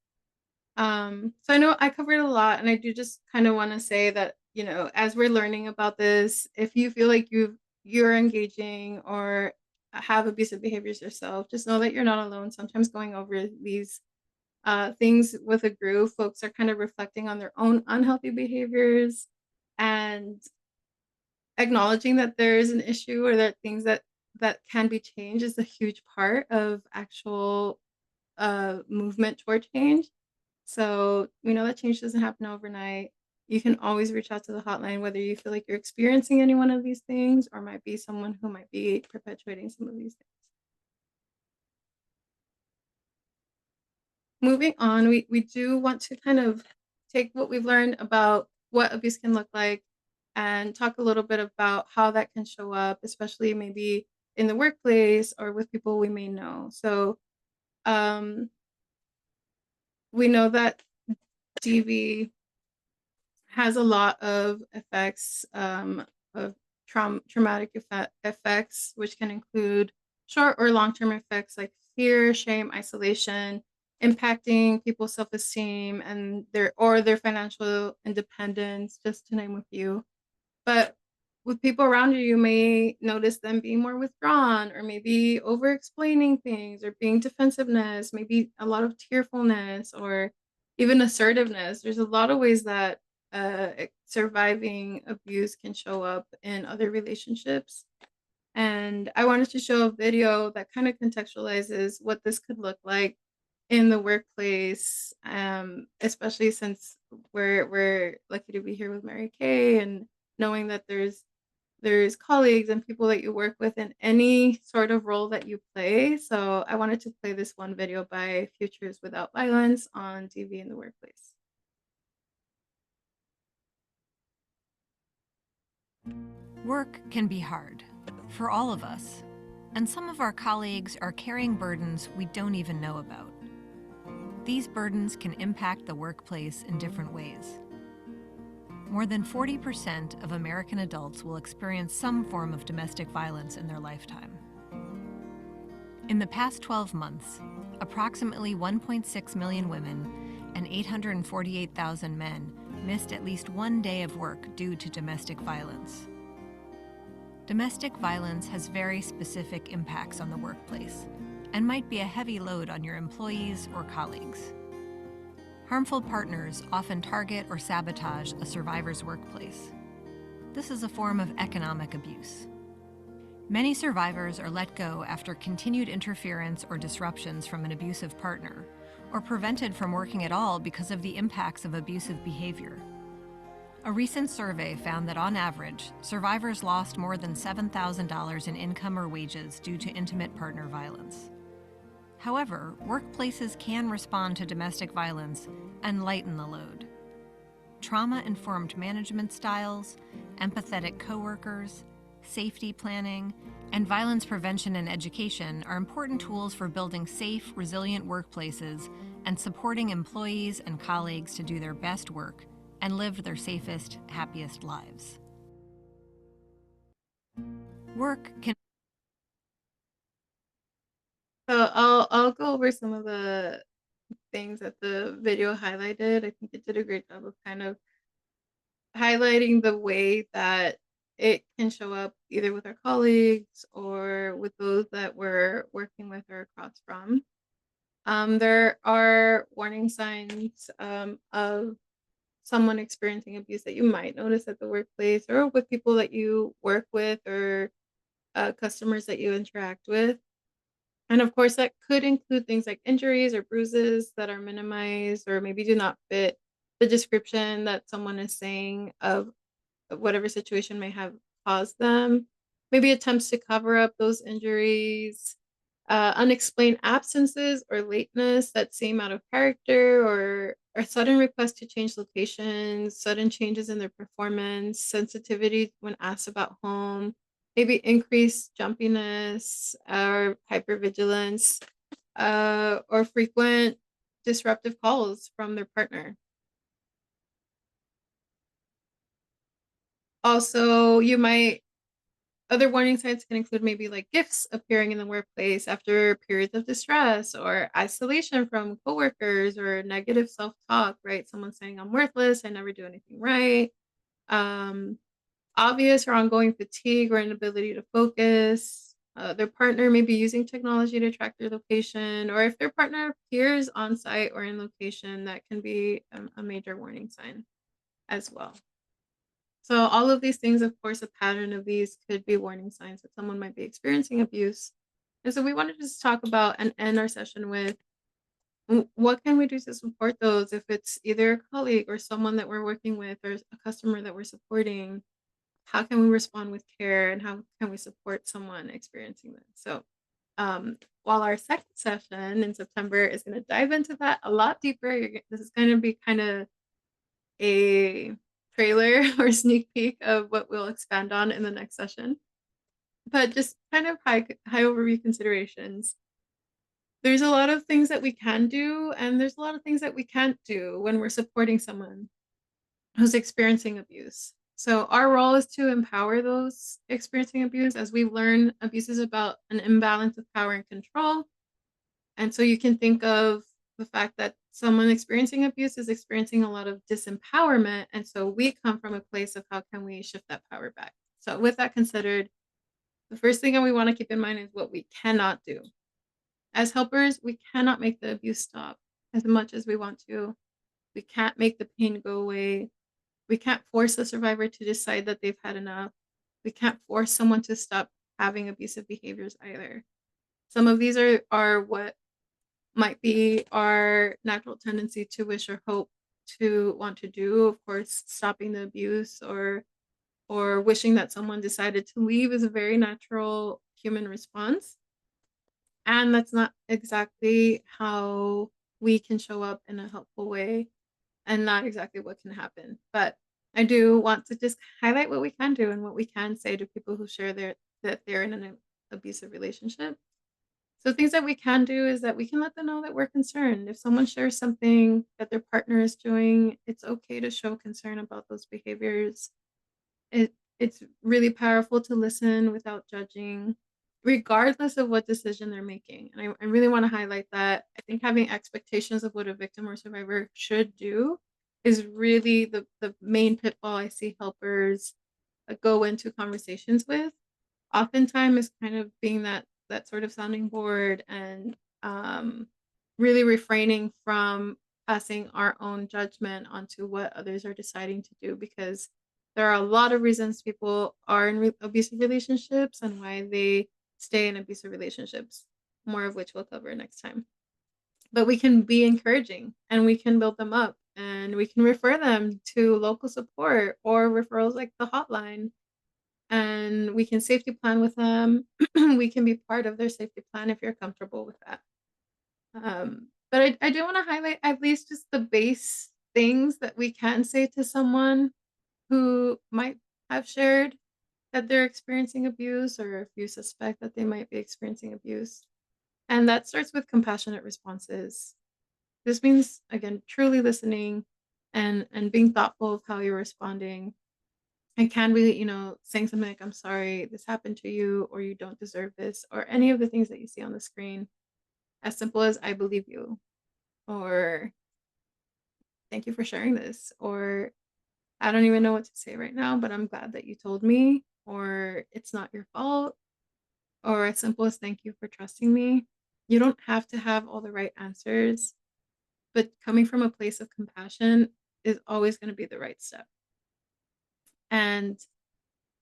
So I know I covered a lot, and I do just kind of want to say that, you know, as we're learning about this, if you feel like you're engaging or have abusive behaviors yourself, just know that you're not alone. Sometimes going over these things with a group, folks are kind of reflecting on their own unhealthy behaviors and acknowledging that there is an issue or that things that can be changed is a huge part of actual movement toward change. So we know that change doesn't happen overnight. You can always reach out to the hotline, whether you feel like you're experiencing any one of these things or might be someone who might be perpetuating some of these things. Moving on, we do want to kind of take what we've learned about what abuse can look like and talk a little bit about how that can show up, especially maybe in the workplace or with people we may know. So we know that DV has a lot of effects of traumatic effects, which can include short or long-term effects like fear, shame, isolation, impacting people's self-esteem and their financial independence, just to name a few. But with people around you, you may notice them being more withdrawn or maybe over explaining things or being defensiveness, maybe a lot of tearfulness or even assertiveness. There's a lot of ways that surviving abuse can show up in other relationships. And I wanted to show a video that kind of contextualizes what this could look like in the workplace, especially since we're lucky to be here with Mary Kay and knowing that there's colleagues and people that you work with in any sort of role that you play. So I wanted to play this one video by Futures Without Violence on TV in the workplace. Work can be hard for all of us, and some of our colleagues are carrying burdens we don't even know about. These burdens can impact the workplace in different ways. More than 40% of American adults will experience some form of domestic violence in their lifetime. In the past 12 months, approximately 1.6 million women and 848,000 men missed at least one day of work due to domestic violence. Domestic violence has very specific impacts on the workplace and might be a heavy load on your employees or colleagues. Harmful partners often target or sabotage a survivor's workplace. This is a form of economic abuse. Many survivors are let go after continued interference or disruptions from an abusive partner, or prevented from working at all because of the impacts of abusive behavior. A recent survey found that on average, survivors lost more than $7,000 in income or wages due to intimate partner violence. However, workplaces can respond to domestic violence and lighten the load. Trauma-informed management styles, empathetic coworkers, safety planning, and violence prevention and education are important tools for building safe, resilient workplaces and supporting employees and colleagues to do their best work and live their safest, happiest lives. Work can So I'll go over some of the things that the video highlighted. I think it did a great job of kind of highlighting the way that it can show up either with our colleagues or with those that we're working with or across from. There are warning signs of someone experiencing abuse that you might notice at the workplace or with people that you work with or customers that you interact with. And of course, that could include things like injuries or bruises that are minimized or maybe do not fit the description that someone is saying of whatever situation may have caused them. Maybe attempts to cover up those injuries, unexplained absences or lateness that seem out of character, or sudden requests to change locations, sudden changes in their performance, sensitivity when asked about home, maybe increased jumpiness or hypervigilance, or frequent disruptive calls from their partner. Also, other warning signs can include maybe like gifts appearing in the workplace after periods of distress or isolation from coworkers or negative self-talk, right? Someone saying, I'm worthless, I never do anything right. Obvious or ongoing fatigue or inability to focus. Their partner may be using technology to track their location, or if their partner appears on site or in location, that can be a major warning sign as well. So all of these things, of course, a pattern of these could be warning signs that someone might be experiencing abuse. And so we wanted to just talk about and end our session with what can we do to support those if it's either a colleague or someone that we're working with or a customer that we're supporting. How can we respond with care and how can we support someone experiencing this? So while our second session in September is going to dive into that a lot deeper, this is going to be kind of a trailer or sneak peek of what we'll expand on in the next session. But just kind of high overview considerations. There's a lot of things that we can do, and there's a lot of things that we can't do when we're supporting someone who's experiencing abuse. So our role is to empower those experiencing abuse as we learn abuse is about an imbalance of power and control. And so you can think of the fact that someone experiencing abuse is experiencing a lot of disempowerment. And so we come from a place of how can we shift that power back? So with that considered, the first thing that we want to keep in mind is what we cannot do. As helpers, we cannot make the abuse stop as much as we want to. We can't make the pain go away. We can't force the survivor to decide that they've had enough. We can't force someone to stop having abusive behaviors either. Some of these are what might be our natural tendency to wish or hope to want to do. Of course, stopping the abuse or wishing that someone decided to leave is a very natural human response. And that's not exactly how we can show up in a helpful way and not exactly what can happen. But I do want to just highlight what we can do and what we can say to people who share that they're in an abusive relationship. So things that we can do is that we can let them know that we're concerned. If someone shares something that their partner is doing, it's okay to show concern about those behaviors. It's really powerful to listen without judging, regardless of what decision they're making. And I really want to highlight that. I think having expectations of what a victim or survivor should do is really the main pitfall I see helpers go into conversations with. Oftentimes is kind of being that sort of sounding board and really refraining from passing our own judgment onto what others are deciding to do, because there are a lot of reasons people are in abusive relationships and why they stay in abusive relationships, more of which we'll cover next time. But we can be encouraging and we can build them up and we can refer them to local support or referrals like the hotline. And we can safety plan with them. We can be part of their safety plan if you're comfortable with that. But I do want to highlight at least just the base things that we can say to someone who might have shared that they're experiencing abuse, or if you suspect that they might be experiencing abuse. And that starts with compassionate responses. This means, again, truly listening and being thoughtful of how you're responding. And can we, saying something like, I'm sorry this happened to you, or you don't deserve this, or any of the things that you see on the screen. As simple as, I believe you, or thank you for sharing this, or I don't even know what to say right now, but I'm glad that you told me, or it's not your fault, or as simple as thank you for trusting me. You don't have to have all the right answers, but coming from a place of compassion is always going to be the right step. And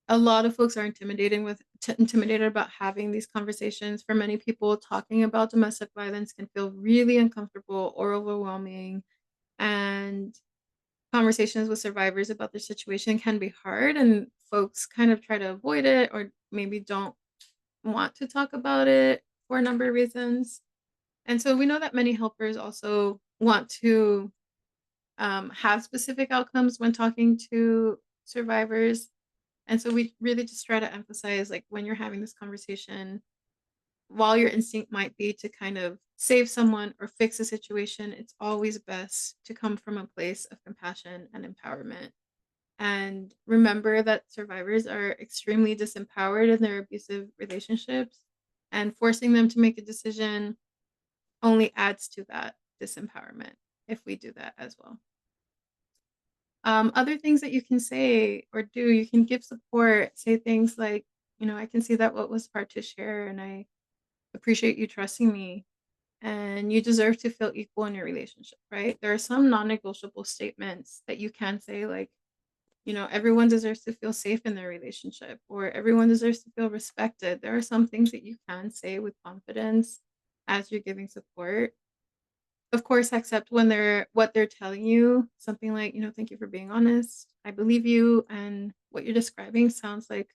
a lot of folks are intimidated about having these conversations. For many people, talking about domestic violence can feel really uncomfortable or overwhelming, and conversations with survivors about their situation can be hard, and folks kind of try to avoid it or maybe don't want to talk about it for a number of reasons. And so we know that many helpers also want to have specific outcomes when talking to survivors. And so we really just try to emphasize, like, when you're having this conversation, while your instinct might be to kind of save someone or fix a situation, it's always best to come from a place of compassion and empowerment. And remember that survivors are extremely disempowered in their abusive relationships, and forcing them to make a decision only adds to that disempowerment if we do that as well. Other things that you can say or do, you can give support, say things like, I can see that what was hard to share, and I appreciate you trusting me, and you deserve to feel equal in your relationship, right? There are some non-negotiable statements that you can say, like, everyone deserves to feel safe in their relationship, or everyone deserves to feel respected. There are some things that you can say with confidence as you're giving support. Of course, accept what they're telling you, something like, thank you for being honest. I believe you, and what you're describing sounds like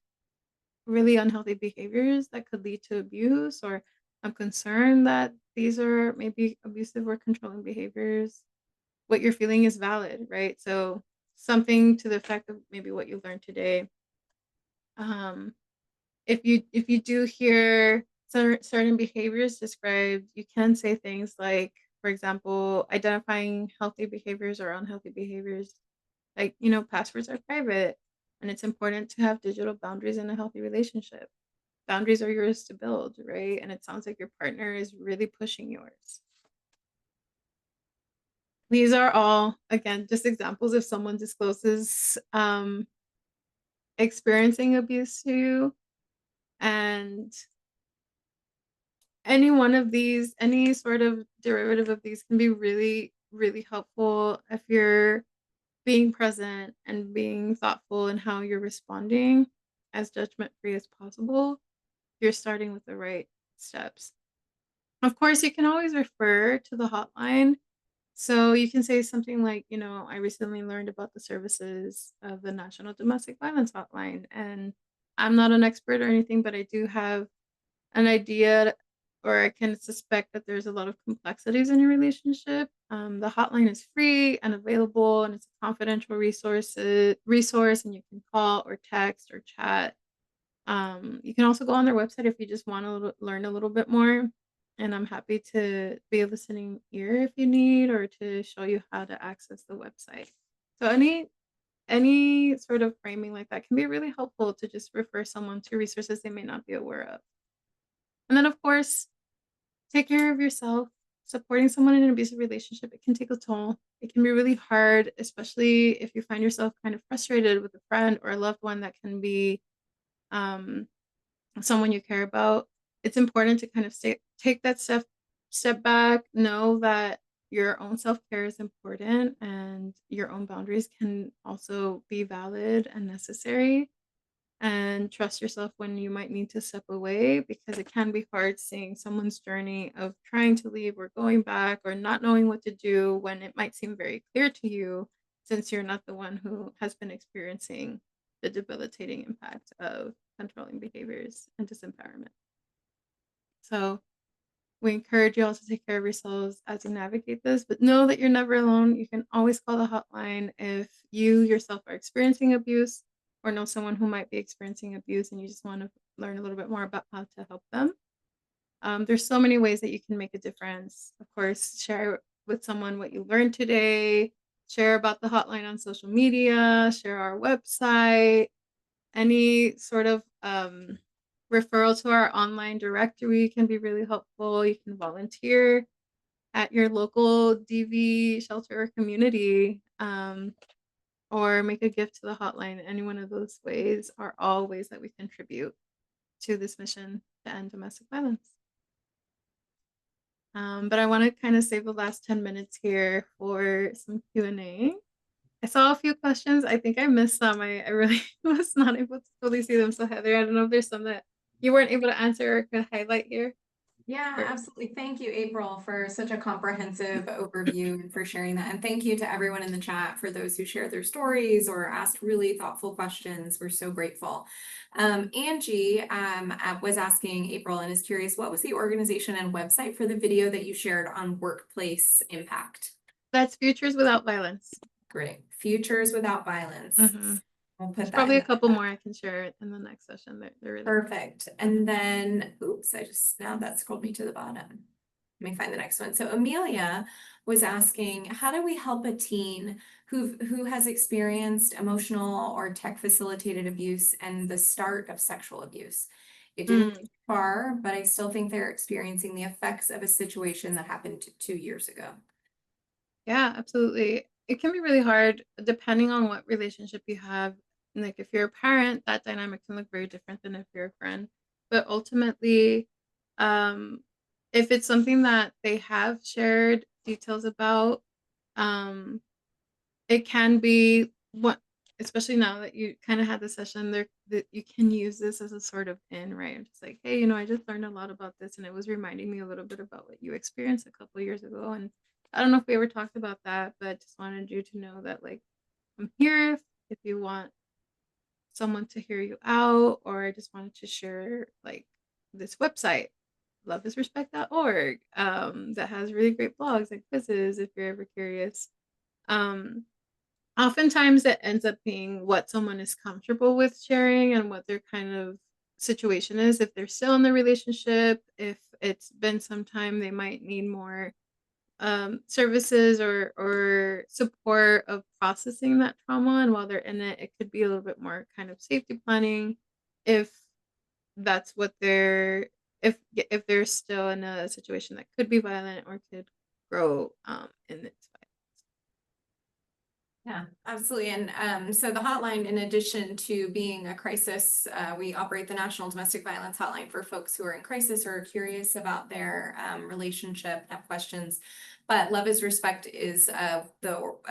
really unhealthy behaviors that could lead to abuse, or I'm concerned that these are maybe abusive or controlling behaviors. What you're feeling is valid, right? So something to the effect of maybe what you learned today. If you do hear certain behaviors described, you can say things like, for example, identifying healthy behaviors or unhealthy behaviors. Like, passwords are private, and it's important to have digital boundaries in a healthy relationship. Boundaries are yours to build, right? And it sounds like your partner is really pushing yours. These are all, again, just examples if someone discloses experiencing abuse to you. And any one of these, any sort of derivative of these can be really, really helpful if you're being present and being thoughtful in how you're responding as judgment-free as possible. You're starting with the right steps. Of course, you can always refer to the hotline. So you can say something like, I recently learned about the services of the National Domestic Violence Hotline, and I'm not an expert or anything, but I do have an idea, or I can suspect that there's a lot of complexities in your relationship. The hotline is free and available, and it's a confidential resource, and you can call or text or chat. You can also go on their website if you just want to learn a little bit more. And I'm happy to be a listening ear if you need, or to show you how to access the website. So any sort of framing like that can be really helpful to just refer someone to resources they may not be aware of. And then, of course, take care of yourself. Supporting someone in an abusive relationship, it can take a toll. It can be really hard, especially if you find yourself kind of frustrated with a friend or a loved one that can be someone you care about. It's important to kind of take that step back, know that your own self-care is important, and your own boundaries can also be valid and necessary. And trust yourself when you might need to step away, because it can be hard seeing someone's journey of trying to leave or going back or not knowing what to do when it might seem very clear to you, since you're not the one who has been experiencing the debilitating impact of controlling behaviors and disempowerment. So we encourage you all to take care of yourselves as you navigate this, but know that you're never alone. You can always call the hotline if you yourself are experiencing abuse, or know someone who might be experiencing abuse and you just want to learn a little bit more about how to help them. There's so many ways that you can make a difference. Of course, share with someone what you learned today, share about the hotline on social media, share our website, any sort of referral to our online directory can be really helpful. You can volunteer at your local DV shelter or community, or make a gift to the hotline. Any one of those ways are all ways that we contribute to this mission to end domestic violence. But I want to kind of save the last 10 minutes here for some Q&A. I saw a few questions. I think I missed some. I really was not able to fully see them. So Heather, I don't know if there's some that you weren't able to answer or could highlight here. Yeah, Or- absolutely. Thank you, April, for such a comprehensive overview and for sharing that. And thank you to everyone in the chat for those who shared their stories or asked really thoughtful questions. We're so grateful. Angie was asking April and is curious, what was the organization and website for the video that you shared on workplace impact? That's Futures Without Violence. Great. Futures Without Violence. Mhm. We'll put There's that probably in a couple the- more I can share in the next session. They're really Perfect. And then, oops, now that scrolled me to the bottom. Let me find the next one. So Amelia was asking, how do we help a teen who has experienced emotional or tech facilitated abuse and the start of sexual abuse? It didn't get far, but I still think they're experiencing the effects of a situation that happened 2 years ago. Yeah, absolutely. It can be really hard depending on what relationship you have. Like if you're a parent, that dynamic can look very different than if you're a friend. But ultimately, um, if it's something that they have shared details about, um, it can be what, especially now that you kind of had the session there, that you can use this as a sort of in, right? Just like, hey, I just learned a lot about this, and it was reminding me a little bit about what you experienced a couple of years ago. And I don't know if we ever talked about that, but just wanted you to know that like I'm here if you want someone to hear you out, or I just wanted to share like this website, loveisrespect.org, that has really great blogs and quizzes if you're ever curious. Um, Oftentimes it ends up being what someone is comfortable with sharing and what their kind of situation is. If they're still in the relationship, if it's been some time, they might need more services or support of processing that trauma. And while they're in it, it could be a little bit more kind of safety planning if that's what if they're still in a situation that could be violent or could grow in its violence. Yeah, absolutely. And so the hotline, in addition to being a crisis, we operate the National Domestic Violence Hotline for folks who are in crisis or are curious about their relationship, have questions. But Love is Respect is a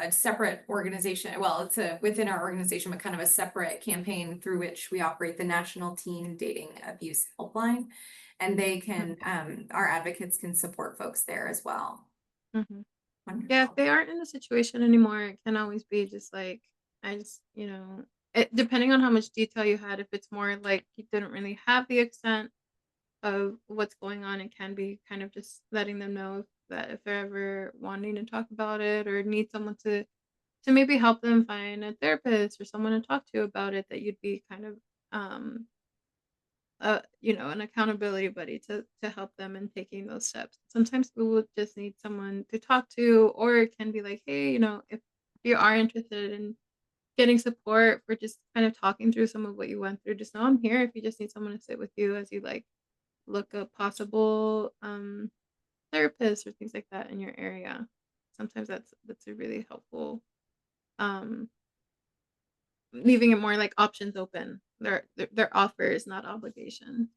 separate organization. Well, it's within our organization, but kind of a separate campaign through which we operate the National Teen Dating Abuse Helpline. And they can, our advocates can support folks there as well. Mm-hmm. Wonderful. Yeah, if they aren't in the situation anymore, it can always be just like, depending on how much detail you had, if it's more like you didn't really have the extent of what's going on, it can be kind of just letting them know that if they're ever wanting to talk about it or need someone to maybe help them find a therapist or someone to talk to about it, that you'd be kind of an accountability buddy to help them in taking those steps. Sometimes people will just need someone to talk to, or it can be like, hey, if you are interested in getting support for just kind of talking through some of what you went through, just know I'm here if you just need someone to sit with you as you like look up possible therapists or things like that in your area. Sometimes that's a really helpful, um leaving it more like options open. They're offers, not obligations.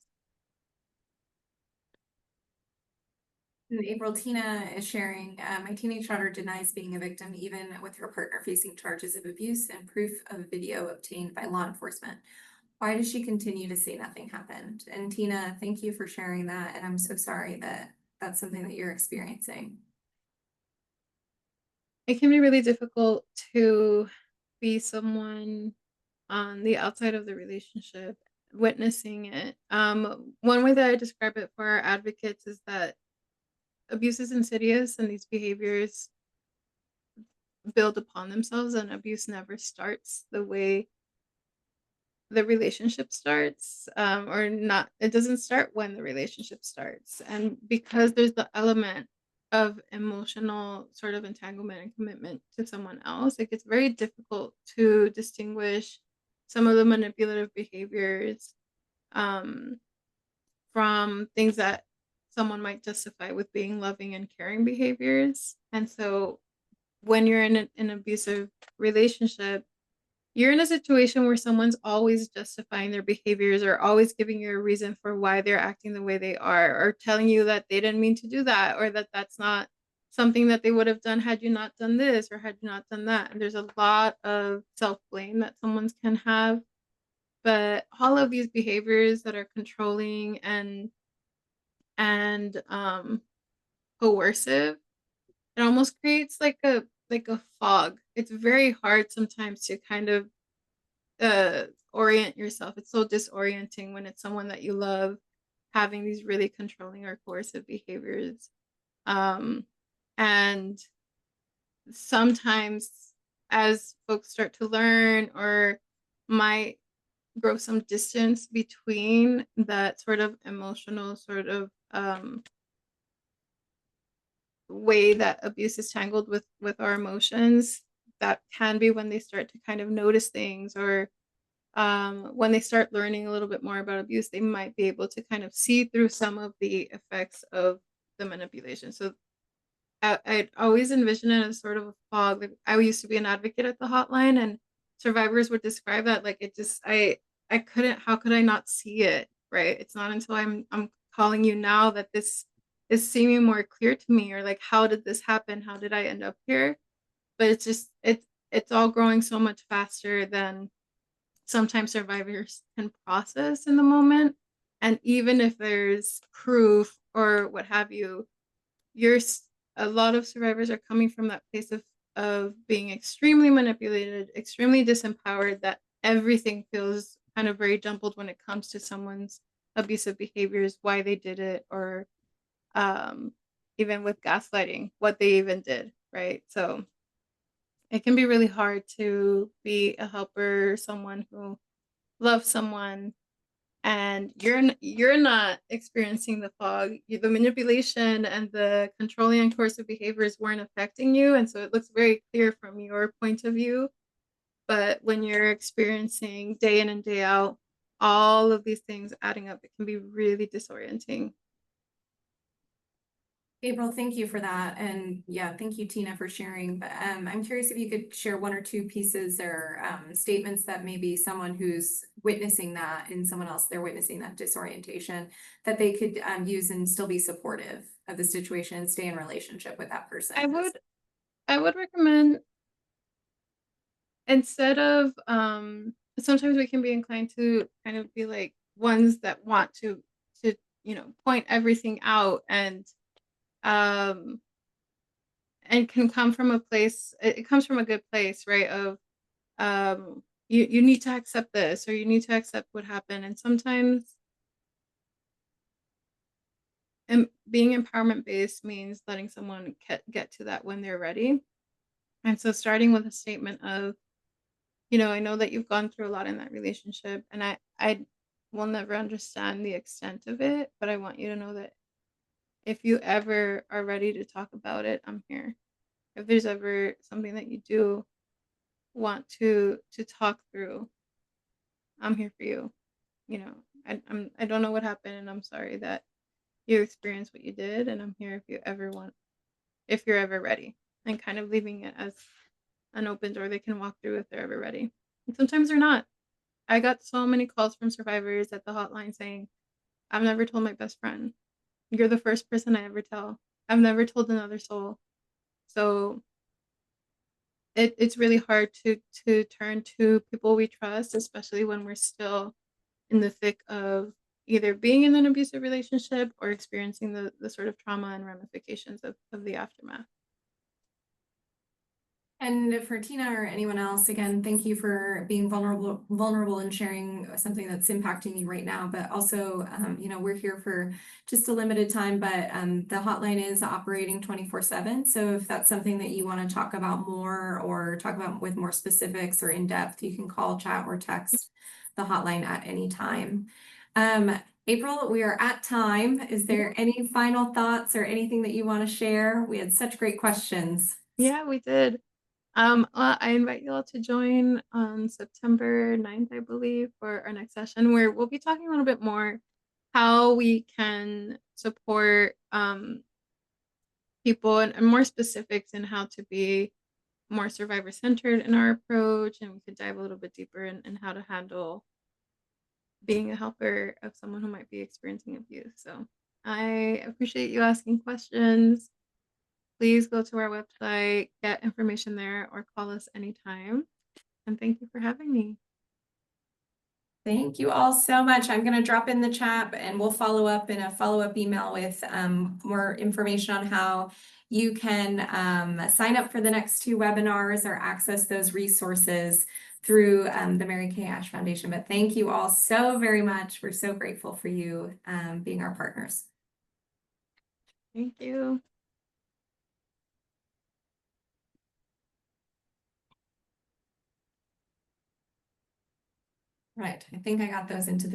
And April, Tina is sharing, my teenage daughter denies being a victim even with her partner facing charges of abuse and proof of video obtained by law enforcement. Why does she continue to say nothing happened? And Tina, thank you for sharing that. And I'm so sorry that that's something that you're experiencing. It can be really difficult to be someone on the outside of the relationship witnessing it. One way that I describe it for our advocates is that abuse is insidious and these behaviors build upon themselves, and abuse never starts the way the relationship starts, or not. It doesn't start when the relationship starts. And because there's the element of emotional sort of entanglement and commitment to someone else, it gets very difficult to distinguish some of the manipulative behaviors um, from things that someone might justify with being loving and caring behaviors. And so when you're in an abusive relationship, you're in a situation where someone's always justifying their behaviors or always giving you a reason for why they're acting the way they are, or telling you that they didn't mean to do that, or that that's not something that they would have done had you not done this or had you not done that. And there's a lot of self-blame that someone can have. But all of these behaviors that are controlling and coercive, it almost creates like a fog. It's very hard sometimes to kind of orient yourself. It's so disorienting when it's someone that you love having these really controlling or coercive behaviors. And sometimes as folks start to learn or might grow some distance between that sort of emotional sort of way that abuse is tangled with our emotions, that can be when they start to kind of notice things, or when they start learning a little bit more about abuse, they might be able to kind of see through some of the effects of the manipulation. So I'd always envision it as sort of a fog. Like, I used to be an advocate at the hotline, and survivors would describe that like it just I couldn't. How could I not see it? Right? It's not until I'm calling you now that this is seeming more clear to me, or like, how did this happen? How did I end up here? But it's just it's all growing so much faster than sometimes survivors can process in the moment. And even if there's proof or what have you, you're a lot of survivors are coming from that place of being extremely manipulated, extremely disempowered, that everything feels kind of very jumbled when it comes to someone's abusive behaviors, why they did it, or even with gaslighting, what they even did, right? So it can be really hard to be a helper, someone who loves someone, and you're not experiencing the fog. The manipulation and the controlling and coercive behaviors weren't affecting you, and so it looks very clear from your point of view. But when you're experiencing day in and day out all of these things adding up, it can be really disorienting. April, thank you for that. And yeah, thank you, Tina, for sharing. But I'm curious if you could share one or two pieces or statements that maybe someone who's witnessing that and someone else, they're witnessing that disorientation, that they could use and still be supportive of the situation and stay in relationship with that person. I would recommend, instead of sometimes we can be inclined to kind of be like ones that want to point everything out, um and can come from a place, it comes from a good place, right, of you need to accept this, or you need to accept what happened. And sometimes being empowerment based means letting someone get to that when they're ready. And so starting with a statement of, I know that you've gone through a lot in that relationship, and I will never understand the extent of it, but I want you to know that if you ever are ready to talk about it, I'm here. If there's ever something that you do want to talk through, I'm here for you. I don't know what happened, and I'm sorry that you experienced what you did, and I'm here if you're ever ready, and kind of leaving it as an open door they can walk through if they're ever ready. And sometimes they're not. I got so many calls from survivors at the hotline saying, I've never told my best friend. You're the first person I ever tell. I've never told another soul. So it's really hard to turn to people we trust, especially when we're still in the thick of either being in an abusive relationship or experiencing the sort of trauma and ramifications of the aftermath. And for Tina or anyone else, again, thank you for being vulnerable and sharing something that's impacting you right now. But also, we're here for just a limited time, but the hotline is operating 24/7. So if that's something that you want to talk about more or talk about with more specifics or in depth, you can call, chat, or text the hotline at any time. April, we are at time. Is there any final thoughts or anything that you want to share? We had such great questions. Yeah, we did. I invite you all to join on September 9th, I believe, for our next session, where we'll be talking a little bit more how we can support people, and more specifics in how to be more survivor centered in our approach. And we could dive a little bit deeper in how to handle being a helper of someone who might be experiencing abuse. So I appreciate you asking questions. Please go to our website, get information there, or call us anytime. And thank you for having me. Thank you all so much. I'm going to drop in the chat and we'll follow up in a follow-up email with more information on how you can sign up for the next 2 webinars or access those resources through the Mary Kay Ash Foundation. But thank you all so very much. We're so grateful for you being our partners. Thank you. Right. I think I got those into the